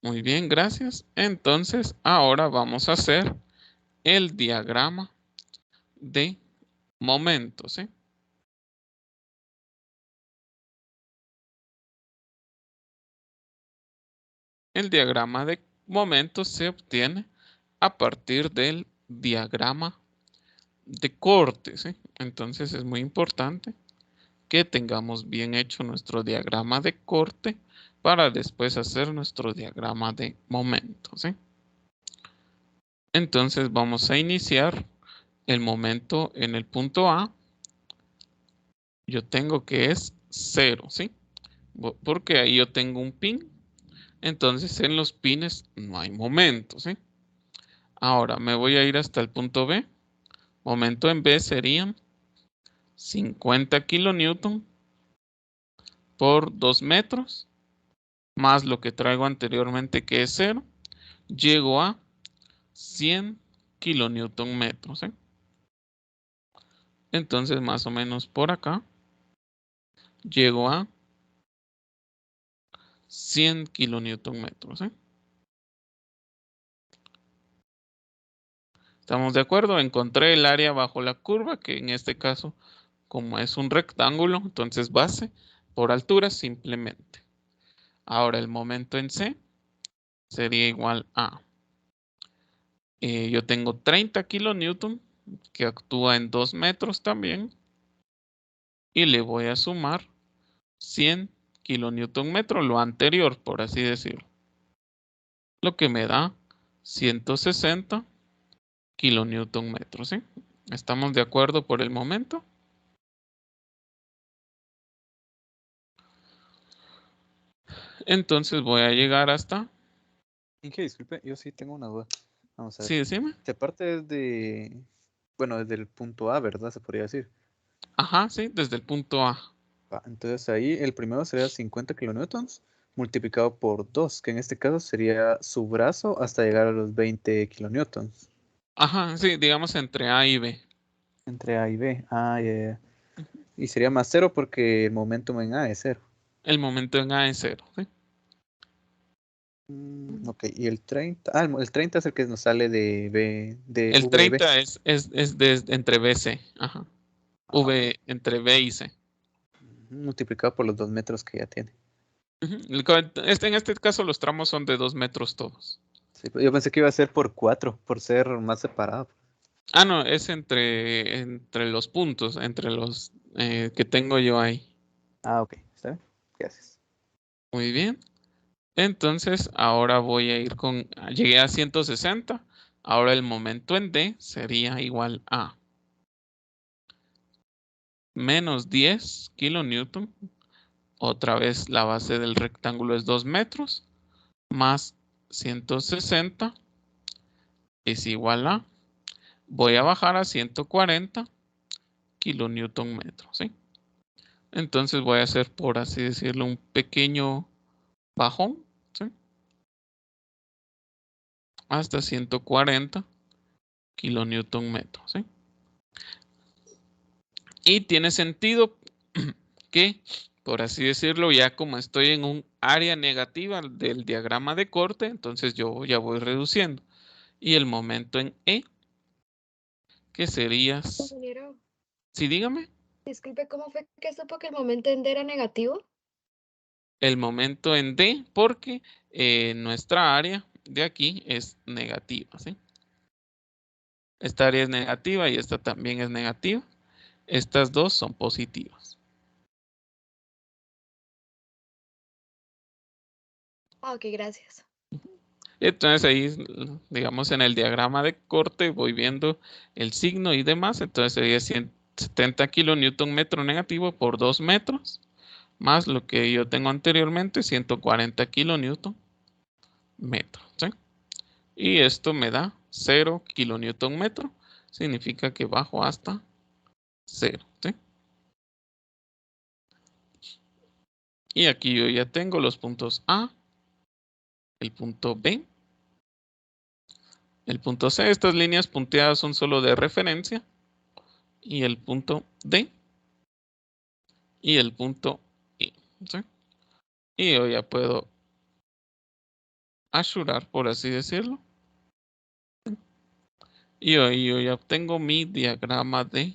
Speaker 1: Muy bien, gracias. Entonces, ahora vamos a hacer el diagrama de momento, ¿sí? El diagrama de momento se obtiene a partir del diagrama de corte, ¿sí? Entonces es muy importante que tengamos bien hecho nuestro diagrama de corte para después hacer nuestro diagrama de momento, ¿sí? Entonces vamos a iniciar el momento en el punto A. Yo tengo que es 0, ¿sí? Porque ahí yo tengo un pin. Entonces en los pines no hay momento, ¿sí? Ahora me voy a ir hasta el punto B. Momento en B serían 50 kilonewton por 2 metros, más lo que traigo anteriormente que es 0. Llego a 100 kilonewton metros, ¿eh? Entonces más o menos por acá llego a 100 kilonewton metros, ¿eh? ¿Estamos de acuerdo? Encontré el área bajo la curva, que en este caso, como es un rectángulo, entonces base por altura simplemente. Ahora el momento en C sería igual a, yo tengo 30 kilonewton que actúa en 2 metros también, y le voy a sumar 100 kilonewton metro, lo anterior, por así decirlo, lo que me da 160 kilonewton metros, ¿sí? ¿Estamos de acuerdo por el momento? Entonces voy a llegar hasta...
Speaker 3: Inge, disculpe, yo sí tengo una duda. Vamos a ver.
Speaker 1: Sí, decime.
Speaker 3: Esta parte es de, bueno, desde el punto A, ¿verdad? Se podría decir.
Speaker 1: Ajá, sí, desde el punto A.
Speaker 3: Entonces ahí el primero sería 50 kilonewtons multiplicado por 2, que en este caso sería su brazo hasta llegar a los 20 kilonewtons.
Speaker 1: Ajá, sí, digamos entre A y B.
Speaker 3: Entre A y B. Ah, ya, ya. Y sería más 0 porque el momentum en A es 0.
Speaker 1: El momento en A es 0, ¿sí?
Speaker 3: Ok, y el 30. Ah, el 30 es el que nos sale de B, de
Speaker 1: El
Speaker 3: VB.
Speaker 1: 30 es entre B y C. Ajá.
Speaker 3: Ah, ok.
Speaker 1: Entre B y C.
Speaker 3: Multiplicado por los 2 metros que ya tiene.
Speaker 1: Ujú. En este caso los tramos son de 2 metros todos.
Speaker 3: Sí, yo pensé que iba a ser por 4, por ser más separado.
Speaker 1: Ah, no, es entre los puntos, entre los que tengo yo ahí.
Speaker 3: Ah, ok, está bien. Gracias.
Speaker 1: Muy bien. Entonces, ahora voy a ir llegué a 160. Ahora el momento en D sería igual a menos 10 kilonewton. Otra vez la base del rectángulo es 2 metros. Más 160 es igual a, voy a bajar a 140 kilonewton metros, ¿sí? Entonces voy a hacer, por así decirlo, un pequeño bajón, ¿sí? Hasta 140 kilonewton metros, ¿sí? Y tiene sentido que, por así decirlo, ya como estoy en un área negativa del diagrama de corte, entonces yo ya voy reduciendo. Y el momento en E, que sería,
Speaker 2: Ingeniero,
Speaker 1: sí, dígame,
Speaker 2: disculpe, ¿cómo fue que supo que el momento en D era negativo?
Speaker 1: el momento en D, porque nuestra área de aquí es negativa, ¿sí? Esta área es negativa y esta también es negativa. Estas dos son positivas.
Speaker 2: Ah, ok, gracias.
Speaker 1: Entonces ahí, digamos, en el diagrama de corte voy viendo el signo y demás. Entonces sería 170 kilonewton metro negativo por 2 metros más lo que yo tengo anteriormente, 140 kilonewton metro, ¿sí? Y esto me da 0 kilonewton metro. Significa que bajo hasta 0, ¿sí? Y aquí yo ya tengo los puntos A, el punto B, el punto C. Estas líneas punteadas son solo de referencia. Y el punto D. Y el punto I, ¿sí? Y yo ya puedo asegurar, por así decirlo. Y yo ya obtengo mi diagrama de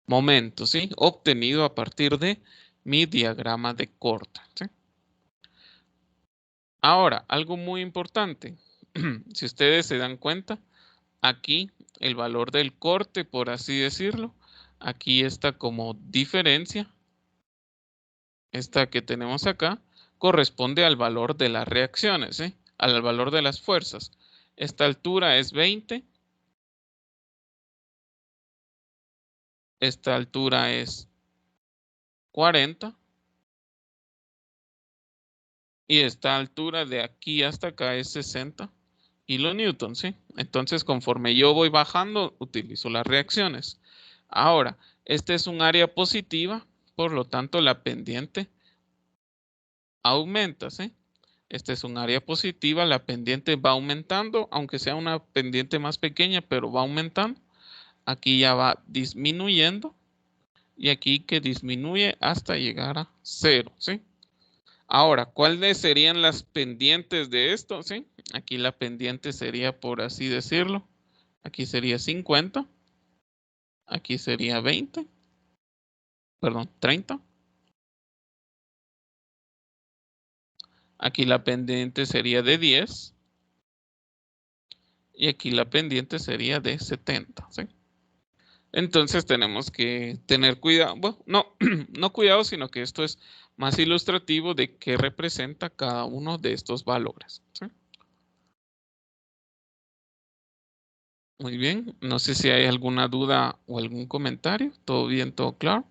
Speaker 1: momento, ¿sí? Obtenido a partir de mi diagrama de corte, ¿sí? Ahora, algo muy importante. Si ustedes se dan cuenta, aquí el valor del corte, por así decirlo, aquí está como diferencia. Esta que tenemos acá corresponde al valor de las reacciones, ¿sí? Al valor de las fuerzas. Esta altura es 20. Esta altura es 40. Y esta altura de aquí hasta acá es 60 kilonewton, ¿sí? Entonces, conforme yo voy bajando, utilizo las reacciones. Ahora, este es un área positiva, por lo tanto, la pendiente aumenta, ¿sí? Este es un área positiva, la pendiente va aumentando, aunque sea una pendiente más pequeña, pero va aumentando. Aquí ya va disminuyendo y aquí que disminuye hasta llegar a 0, ¿sí? Ahora, ¿cuáles serían las pendientes de esto? ¿Sí? Aquí la pendiente sería, por así decirlo, aquí sería 50, aquí sería 20, perdón, 30. Aquí la pendiente sería de 10 y aquí la pendiente sería de 70, ¿sí? Entonces tenemos que tener cuidado, bueno, no, no cuidado, sino que esto es más ilustrativo de qué representa cada uno de estos valores, ¿sí? Muy bien, no sé si hay alguna duda o algún comentario. ¿Todo bien, todo claro?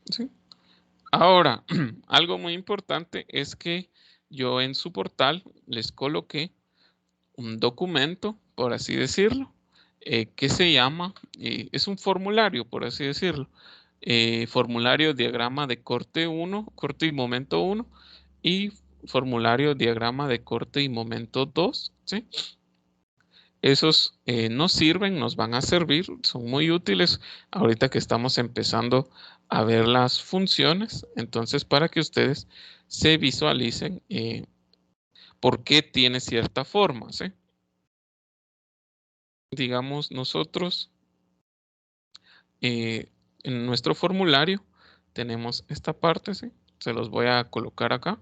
Speaker 1: Sí. Ahora, algo muy importante es que yo en su portal les coloqué un documento, por así decirlo, que se llama, es un formulario, por así decirlo, formulario diagrama de corte 1, corte y momento 1, y formulario diagrama de corte y momento 2, ¿sí? Esos nos sirven, nos van a servir, son muy útiles ahorita que estamos empezando a ver las funciones. Entonces, para que ustedes se visualicen por qué tiene cierta forma, ¿sí? Digamos, nosotros en nuestro formulario tenemos esta parte, ¿sí? Se los voy a colocar acá.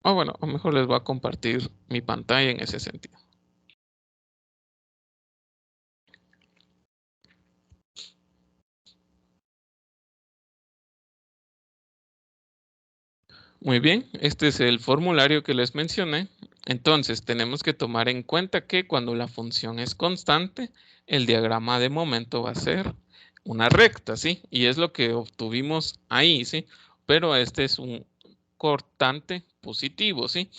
Speaker 1: O bueno, o mejor les voy a compartir mi pantalla en ese sentido. Muy bien, este es el formulario que les mencioné. Entonces, tenemos que tomar en cuenta que cuando la función es constante, el diagrama de momento va a ser una recta, ¿sí? Y es lo que obtuvimos ahí, ¿sí? Pero este es un cortante positivo, ¿sí?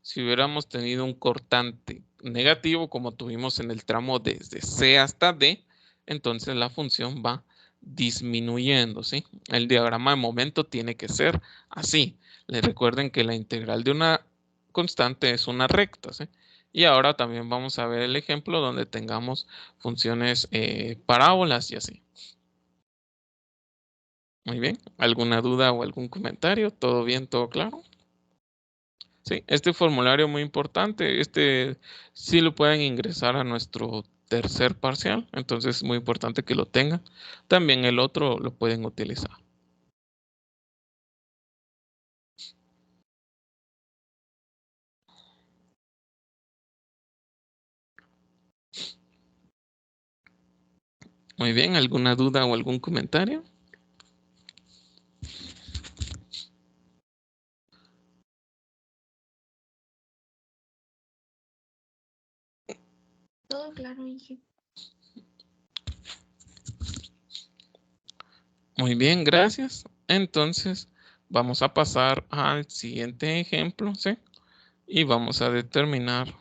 Speaker 1: Si hubiéramos tenido un cortante negativo, como tuvimos en el tramo desde C hasta D, entonces la función va disminuyendo, ¿sí? El diagrama de momento tiene que ser así. Les recuerden que la integral de una constante es una recta, ¿sí? Y ahora también vamos a ver el ejemplo donde tengamos funciones parábolas y así. Muy bien. ¿Alguna duda o algún comentario? ¿Todo bien? ¿Todo claro? Sí, este formulario muy importante, este sí lo pueden ingresar a nuestro tercer parcial, entonces es muy importante que lo tengan. También el otro lo pueden utilizar. Muy bien, ¿alguna duda o algún comentario?
Speaker 2: Todo claro, Inge.
Speaker 1: Muy bien, gracias. Entonces, vamos a pasar al siguiente ejemplo, ¿sí? Y vamos a determinar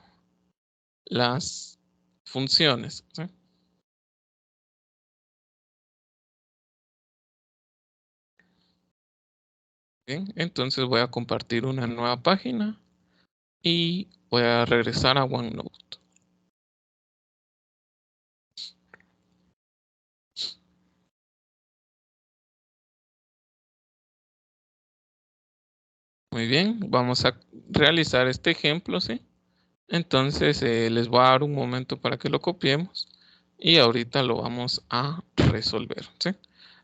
Speaker 1: las funciones, ¿sí? Bien, entonces voy a compartir una nueva página y voy a regresar a OneNote. Muy bien, vamos a realizar este ejemplo, ¿sí? Entonces les voy a dar un momento para que lo copiemos y ahorita lo vamos a resolver, ¿sí?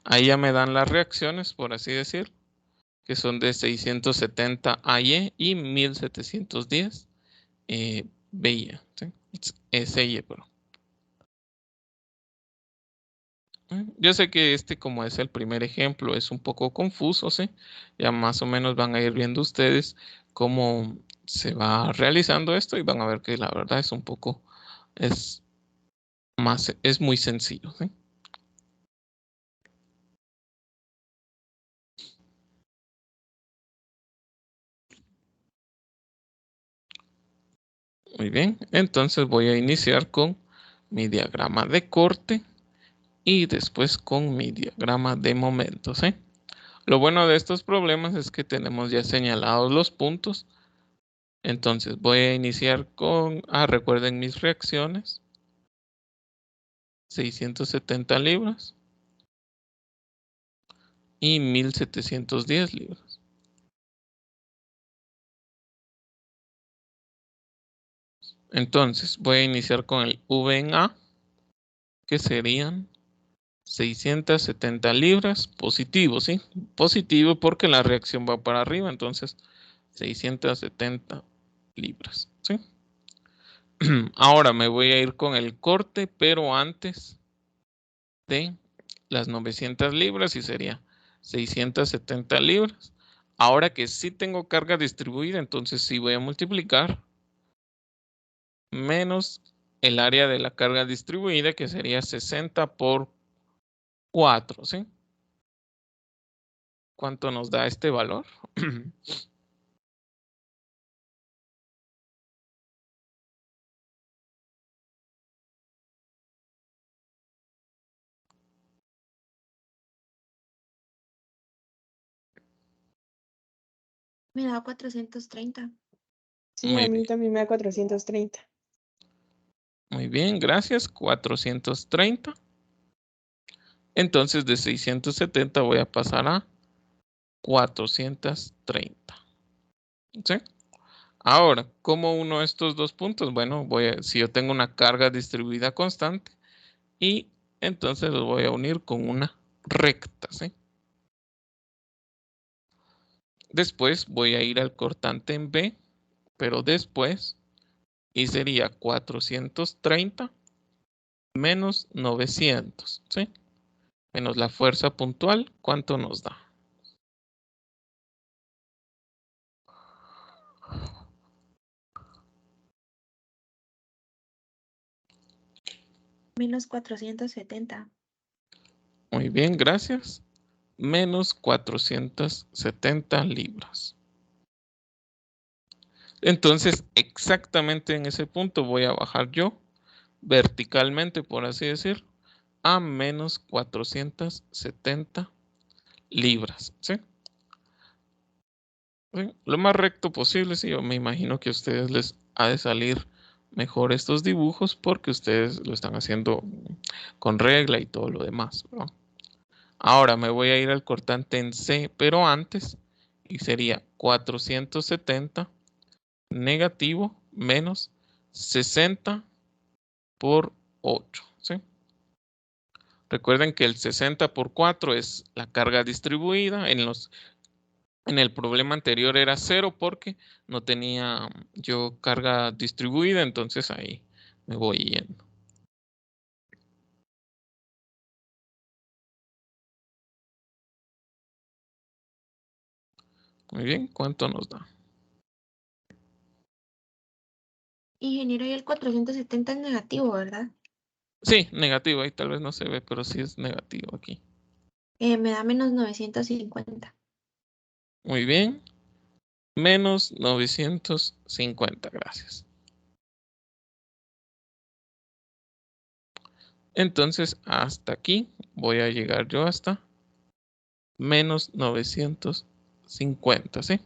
Speaker 1: Ahí ya me dan las reacciones, por así decir, que son de 670 AY y 1710 BY, ¿sí? SY, perdón. Yo sé que como es el primer ejemplo, es un poco confuso, ¿sí? Ya más o menos van a ir viendo ustedes cómo se va realizando esto y van a ver que la verdad es un poco, es es muy sencillo, ¿sí? Muy bien, entonces voy a iniciar con mi diagrama de corte y después con mi diagrama de momento, ¿sí? Lo bueno de estos problemas es que tenemos ya señalados los puntos. Entonces voy a iniciar con, recuerden mis reacciones, 670 libras y 1710 libras. Entonces voy a iniciar con el V en A, que serían 670 libras positivo, ¿sí? Positivo porque la reacción va para arriba, entonces 670 libras, ¿sí? Ahora me voy a ir con el corte, pero antes de las 900 libras y sería 670 libras. Ahora que sí tengo carga distribuida, entonces sí voy a multiplicar menos el área de la carga distribuida, que sería 60 por 4, ¿sí? ¿Cuánto nos da este valor?
Speaker 2: Me da 430.
Speaker 4: Sí,
Speaker 1: Muy
Speaker 4: a mí
Speaker 1: bien,
Speaker 4: también me da 430.
Speaker 1: muy bien, gracias. 430. Entonces de 670 voy a pasar a 430. ¿Sí? Ahora, ¿cómo uno estos dos puntos? Bueno, si yo tengo una carga distribuida constante y entonces los voy a unir con una recta, ¿sí? Después voy a ir al cortante en B, pero después, y sería 430 menos 900, ¿sí? Menos la fuerza puntual, ¿cuánto nos da?
Speaker 2: Menos 470.
Speaker 1: Muy bien, gracias. Menos 470 libras. Entonces, exactamente en ese punto voy a bajar yo verticalmente, por así decir, a menos 470 libras, ¿sí? ¿Sí? Lo más recto posible, sí, yo me imagino que a ustedes les ha de salir mejor estos dibujos porque ustedes lo están haciendo con regla y todo lo demás, ¿no? Ahora me voy a ir al cortante en C, pero antes, y sería 470 negativo menos 60 por 8, ¿sí? Recuerden que el 60 por 4 es la carga distribuida. En el problema anterior era 0 porque no tenía yo carga distribuida, entonces ahí me voy yendo. Muy bien, ¿cuánto nos da?
Speaker 2: Ingeniero, y el 470 es negativo, ¿verdad?
Speaker 1: Sí, negativo, ahí tal vez no se ve, pero sí es negativo aquí.
Speaker 2: Me da menos 950.
Speaker 1: Muy bien. Menos 950, gracias. Entonces, hasta aquí voy a llegar yo hasta menos 950, ¿sí?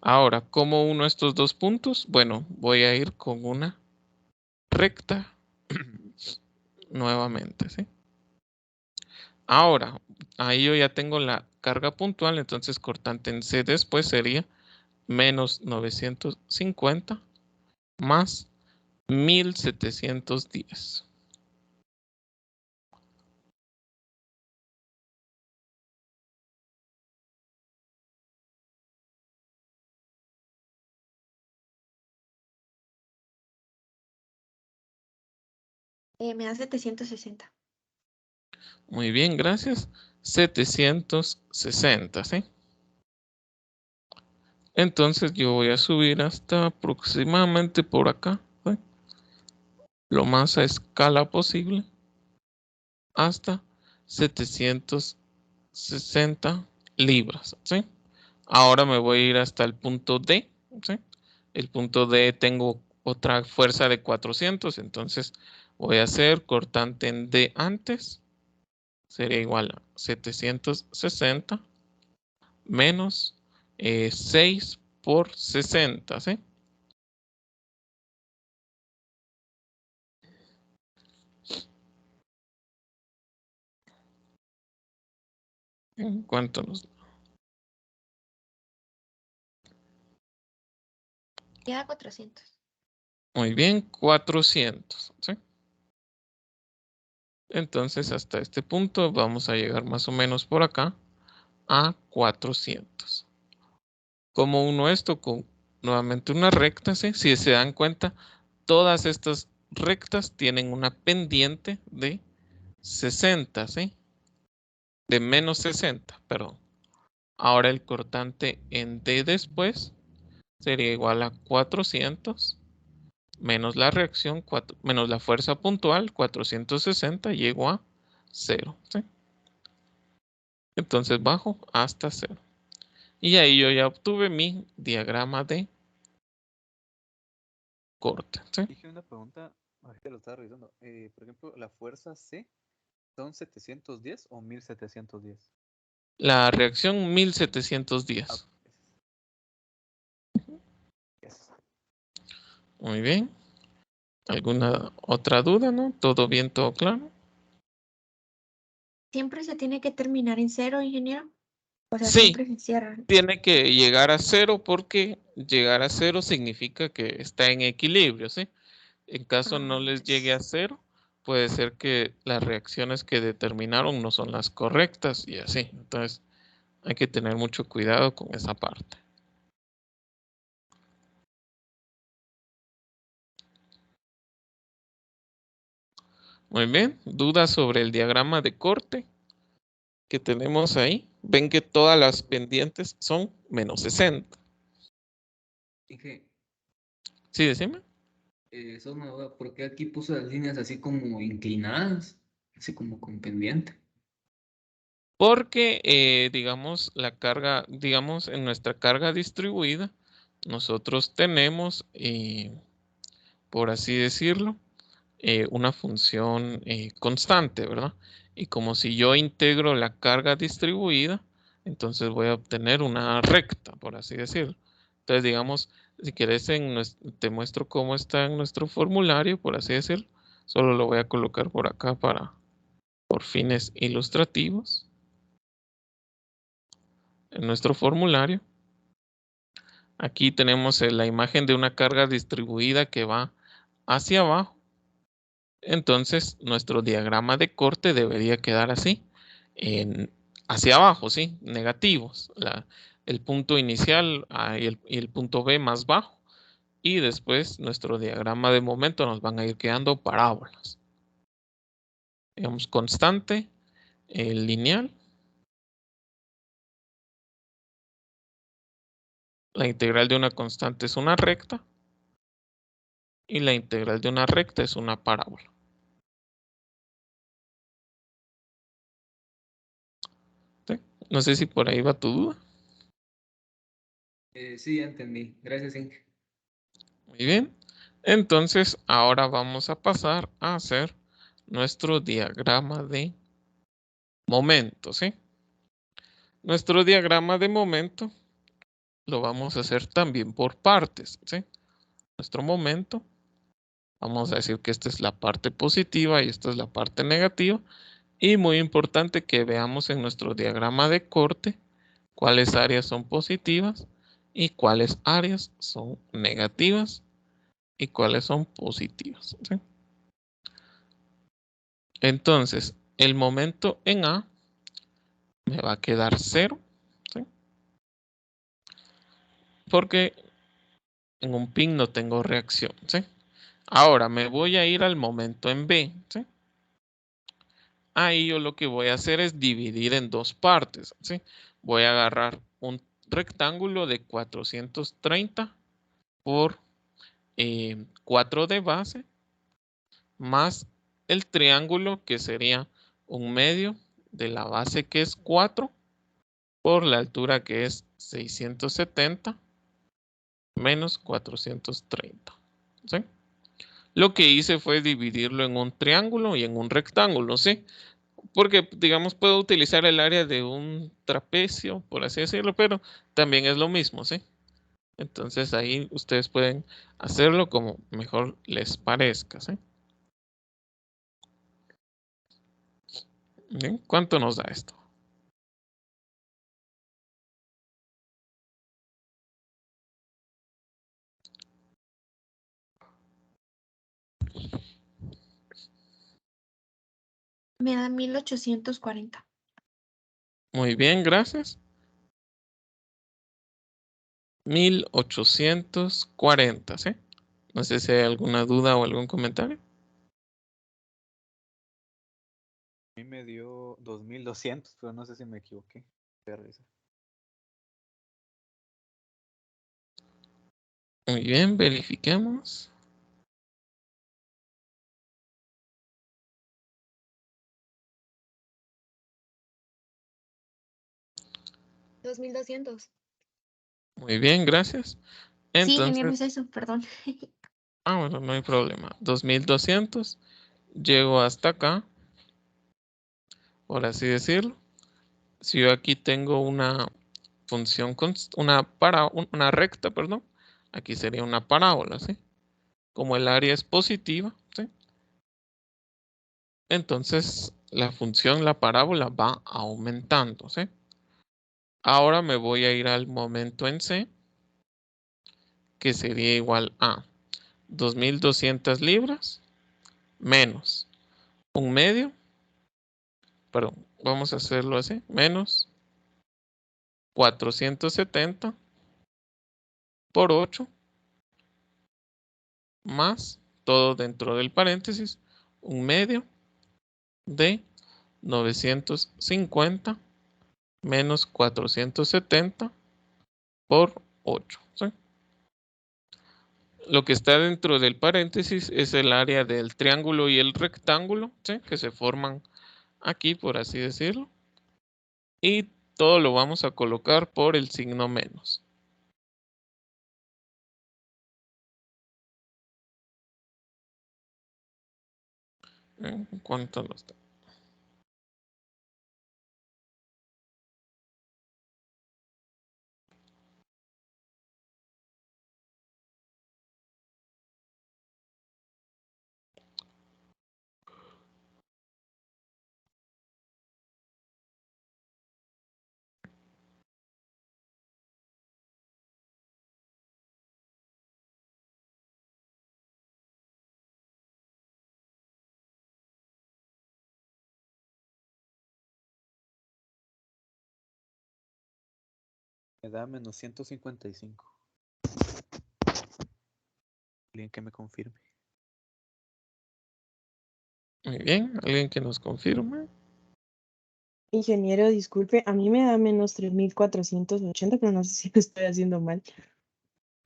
Speaker 1: Ahora, ¿cómo uno estos dos puntos? Bueno, voy a ir con una recta nuevamente, ¿sí? Ahora, ahí yo ya tengo la carga puntual, entonces cortante en C después sería menos 950 más 1710.
Speaker 2: Me da 760.
Speaker 1: Muy bien, gracias. 760, ¿sí? Entonces yo voy a subir hasta aproximadamente por acá, ¿sí? Lo más a escala posible, hasta 760 libras, ¿sí? Ahora me voy a ir hasta el punto D, ¿sí? El punto D tengo otra fuerza de 400, entonces voy a hacer cortante en D antes, sería igual a 760 menos 6 por 60, ¿sí? ¿En cuánto nos da?
Speaker 2: Queda 400.
Speaker 1: Muy bien, 400, ¿sí? Entonces hasta este punto vamos a llegar más o menos por acá a 400. Como uno esto con nuevamente una recta, ¿sí? Si se dan cuenta, todas estas rectas tienen una pendiente de 60, ¿sí? De menos 60, perdón. Ahora el cortante en D después sería igual a 400 menos la reacción, menos la fuerza puntual, 460, llego a 0, ¿sí? Entonces bajo hasta 0. Y ahí yo ya obtuve mi diagrama de corte, ¿sí?
Speaker 3: Dije una pregunta, ahorita lo estaba revisando. Por ejemplo, la fuerza C, ¿son 710 o 1710?
Speaker 1: La reacción
Speaker 3: Ah,
Speaker 1: 1710.
Speaker 3: yes.
Speaker 1: Muy bien. ¿Alguna otra duda, no? ¿Todo bien, todo claro?
Speaker 2: ¿Siempre se tiene que terminar en 0, ingeniero? O sea,
Speaker 1: Sí,
Speaker 2: siempre se cierra.
Speaker 1: tiene que llegar a 0 porque llegar a 0 significa que está en equilibrio, ¿sí? En caso no les llegue a 0, puede ser que las reacciones que determinaron no son las correctas y así. Entonces hay que tener mucho cuidado con esa parte. Muy bien, dudas sobre el diagrama de corte que tenemos ahí. Ven que todas las pendientes son menos 60.
Speaker 5: Dije,
Speaker 1: ¿Sí, decime?
Speaker 5: eso es una duda, ¿por qué aquí puso las líneas así como inclinadas? Así como con pendiente.
Speaker 1: Porque, digamos, la carga, digamos, en nuestra carga distribuida, nosotros tenemos, por así decirlo, una función constante, ¿verdad? Y como si yo integro la carga distribuida, entonces voy a obtener una recta, por así decirlo. Entonces, digamos, si quieres, te muestro cómo está en nuestro formulario, por así decirlo. Solo lo voy a colocar por acá por fines ilustrativos. En nuestro formulario, aquí tenemos la imagen de una carga distribuida que va hacia abajo. Entonces, nuestro diagrama de corte debería quedar así, hacia abajo, ¿sí? Negativos. El punto inicial y el punto B más bajo. Y después nuestro diagrama de momento nos van a ir quedando parábolas. Digamos, constante, lineal. La integral de una constante es una recta. y la integral de una recta es una parábola. ¿Sí? No sé si por ahí va tu duda.
Speaker 5: Sí, ya entendí. Gracias, Inge.
Speaker 1: Muy bien. Entonces, ahora vamos a pasar a hacer nuestro diagrama de momento, ¿sí? Nuestro diagrama de momento lo vamos a hacer también por partes, ¿sí? Nuestro momento, vamos a decir que esta es la parte positiva y esta es la parte negativa. Y muy importante que veamos en nuestro diagrama de corte cuáles áreas son positivas y cuáles áreas son negativas y cuáles son positivas, ¿sí? Entonces, el momento en A me va a quedar 0, ¿sí? Porque en un pin no tengo reacción, ¿sí? Ahora me voy a ir al momento en B, ¿sí? Ahí yo lo que voy a hacer es dividir en dos partes, ¿sí? Voy a agarrar un rectángulo de 430 por 4 de base, más el triángulo que sería un medio de la base que es 4 por la altura que es 670 menos 430, ¿sí? Lo que hice fue dividirlo en un triángulo y en un rectángulo, ¿sí? Porque, digamos, puedo utilizar el área de un trapecio, por así decirlo, pero también es lo mismo, ¿sí? Entonces ahí ustedes pueden hacerlo como mejor les parezca, ¿sí? Bien, ¿cuánto nos da esto?
Speaker 2: Me da 1840.
Speaker 1: Muy bien, gracias. 1840, ¿sí? No sé si hay alguna duda o algún comentario.
Speaker 3: A mí me dio 2200, pero no sé si me equivoqué. Voy a revisar.
Speaker 1: Muy bien, verifiquemos.
Speaker 2: $2200.
Speaker 1: Muy bien, gracias.
Speaker 2: Sí, ingeniero,
Speaker 1: Entonces,
Speaker 2: es eso, perdón.
Speaker 1: bueno, no hay problema. 2200, llego hasta acá, por así decirlo. Si yo aquí tengo una función, una recta, perdón, aquí sería una parábola, ¿sí? Como el área es positiva, ¿sí? Entonces la función, la parábola va aumentando, ¿sí? Ahora me voy a ir al momento en C, que sería igual a 2200 libras menos un medio, perdón, vamos a hacerlo así, menos 470 por 8 más todo dentro del paréntesis, un medio de 950 menos 470 por 8, ¿sí? Lo que está dentro del paréntesis es el área del triángulo y el rectángulo, ¿sí? Que se forman aquí, por así decirlo. Y todo lo vamos a colocar por el signo menos. ¿Cuánto nos da?
Speaker 3: Me da menos 155. Alguien que me confirme.
Speaker 1: Muy bien, alguien que nos confirme.
Speaker 4: Ingeniero, disculpe, a mí me da menos 3480, pero no sé si lo estoy haciendo mal.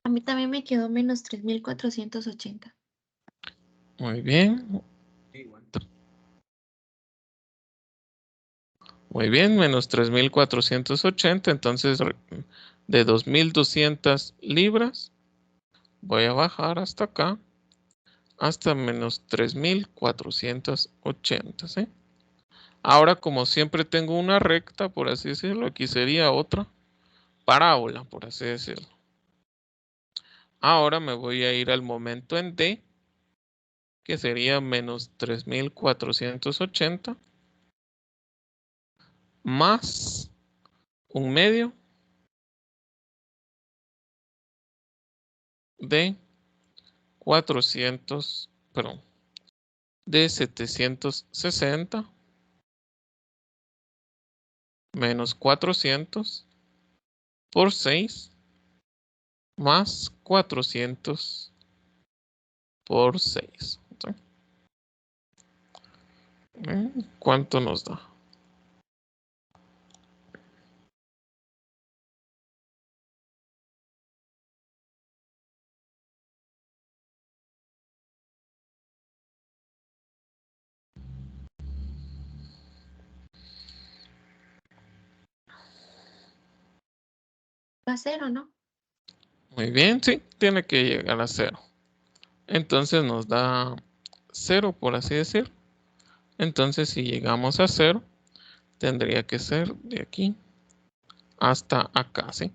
Speaker 2: A mí también me quedó menos 3480.
Speaker 1: Muy bien.
Speaker 5: Sí, igual.
Speaker 1: Muy bien, menos 3.480. Entonces, de 2.200 libras, voy a bajar hasta acá, hasta menos 3.480, ¿sí? Ahora, como siempre tengo una recta, por así decirlo, aquí sería otra parábola, por así decirlo. Ahora me voy a ir al momento en D, que sería menos 3.480 más un medio de 760 menos 400 por 6 más 400 por 6. ¿Sí? ¿Cuánto nos da?
Speaker 2: Va a cero, ¿no?
Speaker 1: Muy bien, sí, tiene que llegar a 0. Entonces nos da 0, por así decir. Entonces, si llegamos a 0, tendría que ser de aquí hasta acá, ¿sí?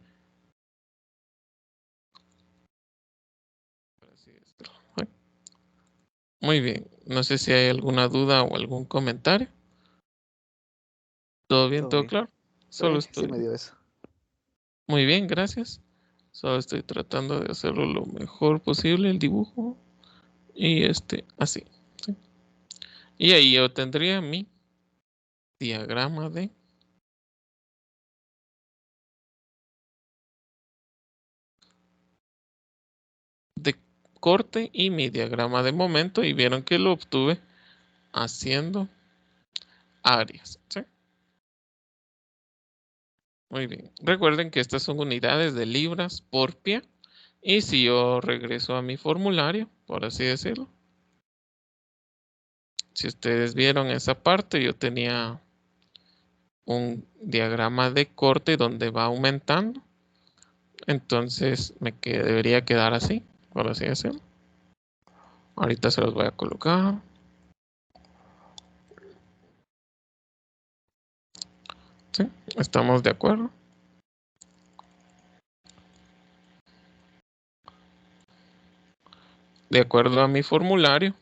Speaker 1: Muy bien, no sé si hay alguna duda o algún comentario. ¿Todo bien? ¿Todo claro? Solo
Speaker 3: Sí
Speaker 1: estoy.
Speaker 3: me dio eso.
Speaker 1: Muy bien, gracias. Solo estoy tratando de hacerlo lo mejor posible el dibujo. Y así. ¿Sí? Y ahí yo tendría mi diagrama de corte y mi diagrama de momento. Y vieron que lo obtuve haciendo áreas. ¿Sí? Muy bien. Recuerden que estas son unidades de libras por pie. Y si yo regreso a mi formulario, por así decirlo. Si ustedes vieron esa parte, yo tenía un diagrama de corte donde va aumentando. Entonces debería quedar así, por así decirlo. Ahorita se los voy a colocar. ¿Sí? ¿Estamos de acuerdo? De acuerdo a mi formulario,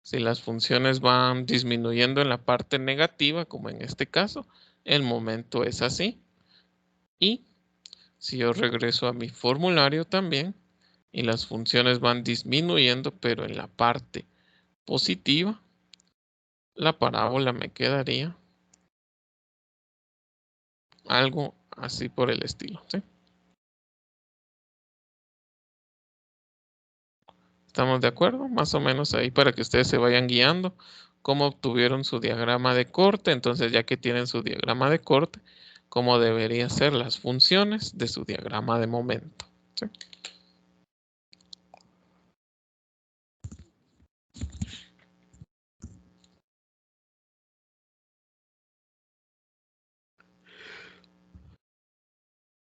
Speaker 1: si las funciones van disminuyendo en la parte negativa, como en este caso, el momento es así. Y si yo regreso a mi formulario también, y las funciones van disminuyendo, pero en la parte positiva, la parábola me quedaría algo así por el estilo. ¿Sí? ¿Estamos de acuerdo? Más o menos ahí para que ustedes se vayan guiando cómo obtuvieron su diagrama de corte. Entonces, ya que tienen su diagrama de corte, cómo deberían ser las funciones de su diagrama de momento. ¿Sí?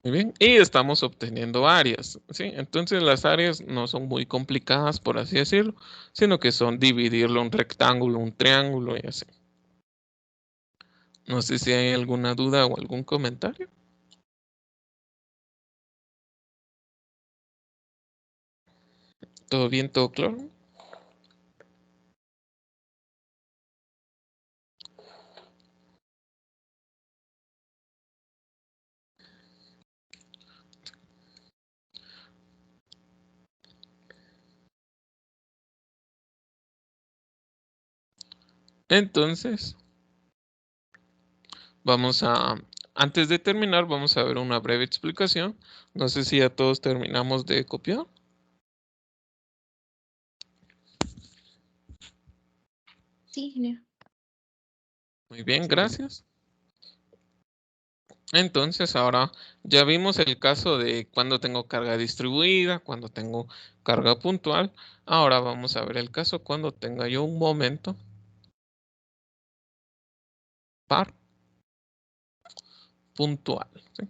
Speaker 1: Muy bien, y estamos obteniendo áreas, ¿sí? Entonces las áreas no son muy complicadas, por así decirlo, sino que son dividirlo en un rectángulo, un triángulo y así. No sé si hay alguna duda o algún comentario. ¿Todo bien, todo claro? Entonces, antes de terminar, vamos a ver una breve explicación. No sé si ya todos terminamos de copiar.
Speaker 2: Sí, ingeniero.
Speaker 1: Muy bien,
Speaker 3: Sí,
Speaker 1: gracias. Entonces ahora ya vimos el caso de cuando tengo carga distribuida, cuando tengo carga puntual. Ahora vamos a ver el caso cuando tenga yo un momento par puntual, ¿sí?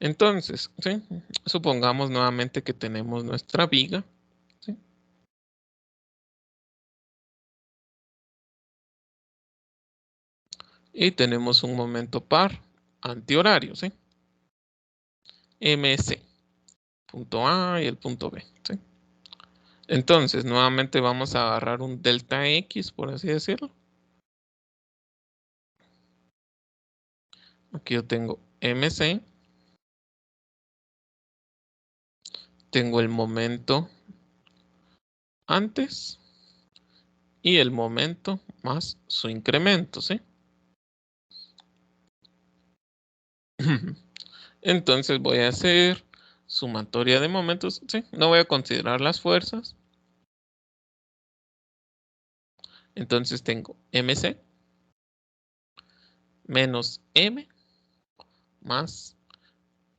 Speaker 1: Entonces, ¿sí? Supongamos nuevamente que tenemos nuestra viga, ¿sí? Y tenemos un momento par antihorario, ¿sí? MC, punto A y el punto B, ¿sí? Entonces, nuevamente vamos a agarrar un delta X, por así decirlo. Aquí yo tengo MC. Tengo el momento antes y el momento más su incremento, ¿sí? Entonces voy a hacer sumatoria de momentos, ¿sí? No voy a considerar las fuerzas. Entonces tengo MC menos M más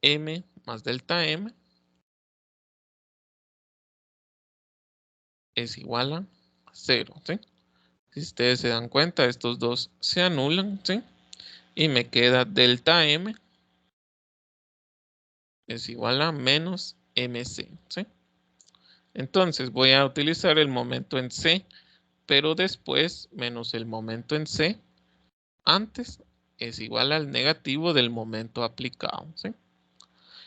Speaker 1: M más delta M es igual a 0, ¿sí? Si ustedes se dan cuenta, estos dos se anulan, ¿sí? Y me queda delta M es igual a menos MC, ¿sí? Entonces voy a utilizar el momento en C, pero después menos el momento en C antes es igual al negativo del momento aplicado, ¿sí?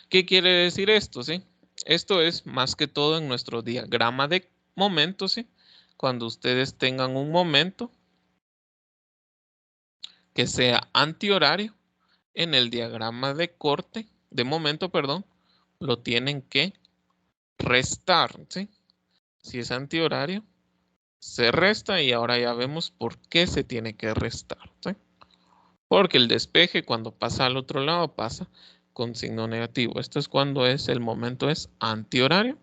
Speaker 1: ¿Qué quiere decir esto, sí? Esto es más que todo en nuestro diagrama de momentos, ¿sí? Cuando ustedes tengan un momento que sea antihorario, en el diagrama de corte, de momento, perdón, lo tienen que restar, ¿sí? Si es antihorario, se resta y ahora ya vemos por qué se tiene que restar, ¿sí? Porque el despeje cuando pasa al otro lado pasa con signo negativo. Esto es cuando el momento es antihorario.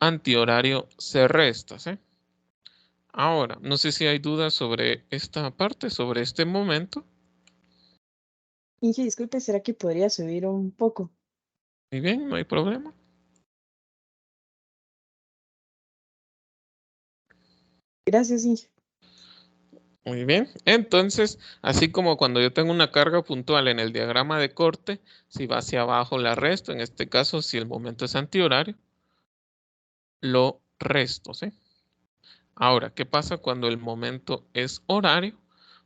Speaker 1: Antihorario se resta, ¿sí? Ahora, no sé si hay dudas sobre esta parte, sobre este momento.
Speaker 4: Inge, disculpe, ¿será que podría subir un poco?
Speaker 1: Muy bien, no hay problema.
Speaker 4: Gracias, Inge.
Speaker 1: Muy bien, entonces, así como cuando yo tengo una carga puntual en el diagrama de corte, si va hacia abajo la resto, en este caso, si el momento es antihorario, lo resto, ¿sí? Ahora, ¿qué pasa cuando el momento es horario?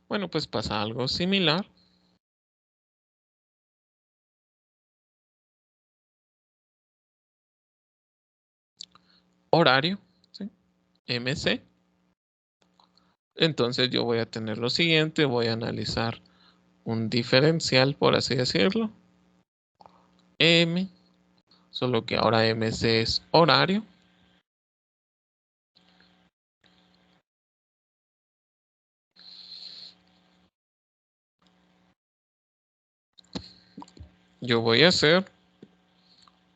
Speaker 1: Bueno, pues pasa algo similar. Horario, ¿sí? MC. Entonces yo voy a tener lo siguiente, voy a analizar un diferencial, por así decirlo. M, solo que ahora MC es horario. Yo voy a hacer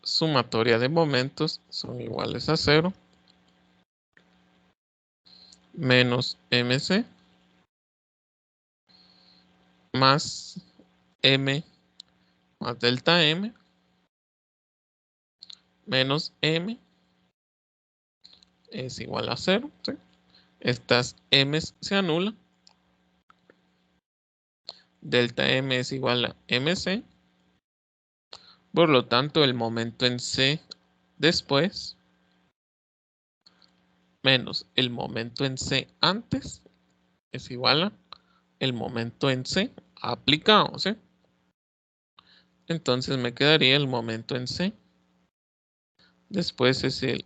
Speaker 1: sumatoria de momentos, son iguales a 0, menos MC, más M más delta M, menos M es igual a 0, ¿sí? Estas M se anulan. Delta M es igual a MC. Por lo tanto, el momento en C después menos el momento en C antes es igual a el momento en C aplicado, ¿sí? Entonces me quedaría el momento en C. Después es el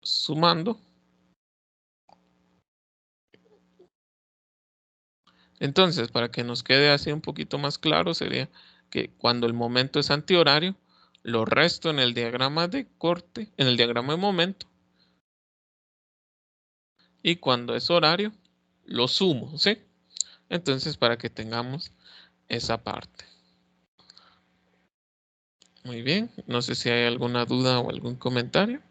Speaker 1: sumando. Entonces, para que nos quede así un poquito más claro, sería que cuando el momento es antihorario, lo resto en el diagrama de corte, en el diagrama de momento. Y cuando es horario, lo sumo, ¿sí? Entonces, para que tengamos esa parte. Muy bien, no sé si hay alguna duda o algún comentario.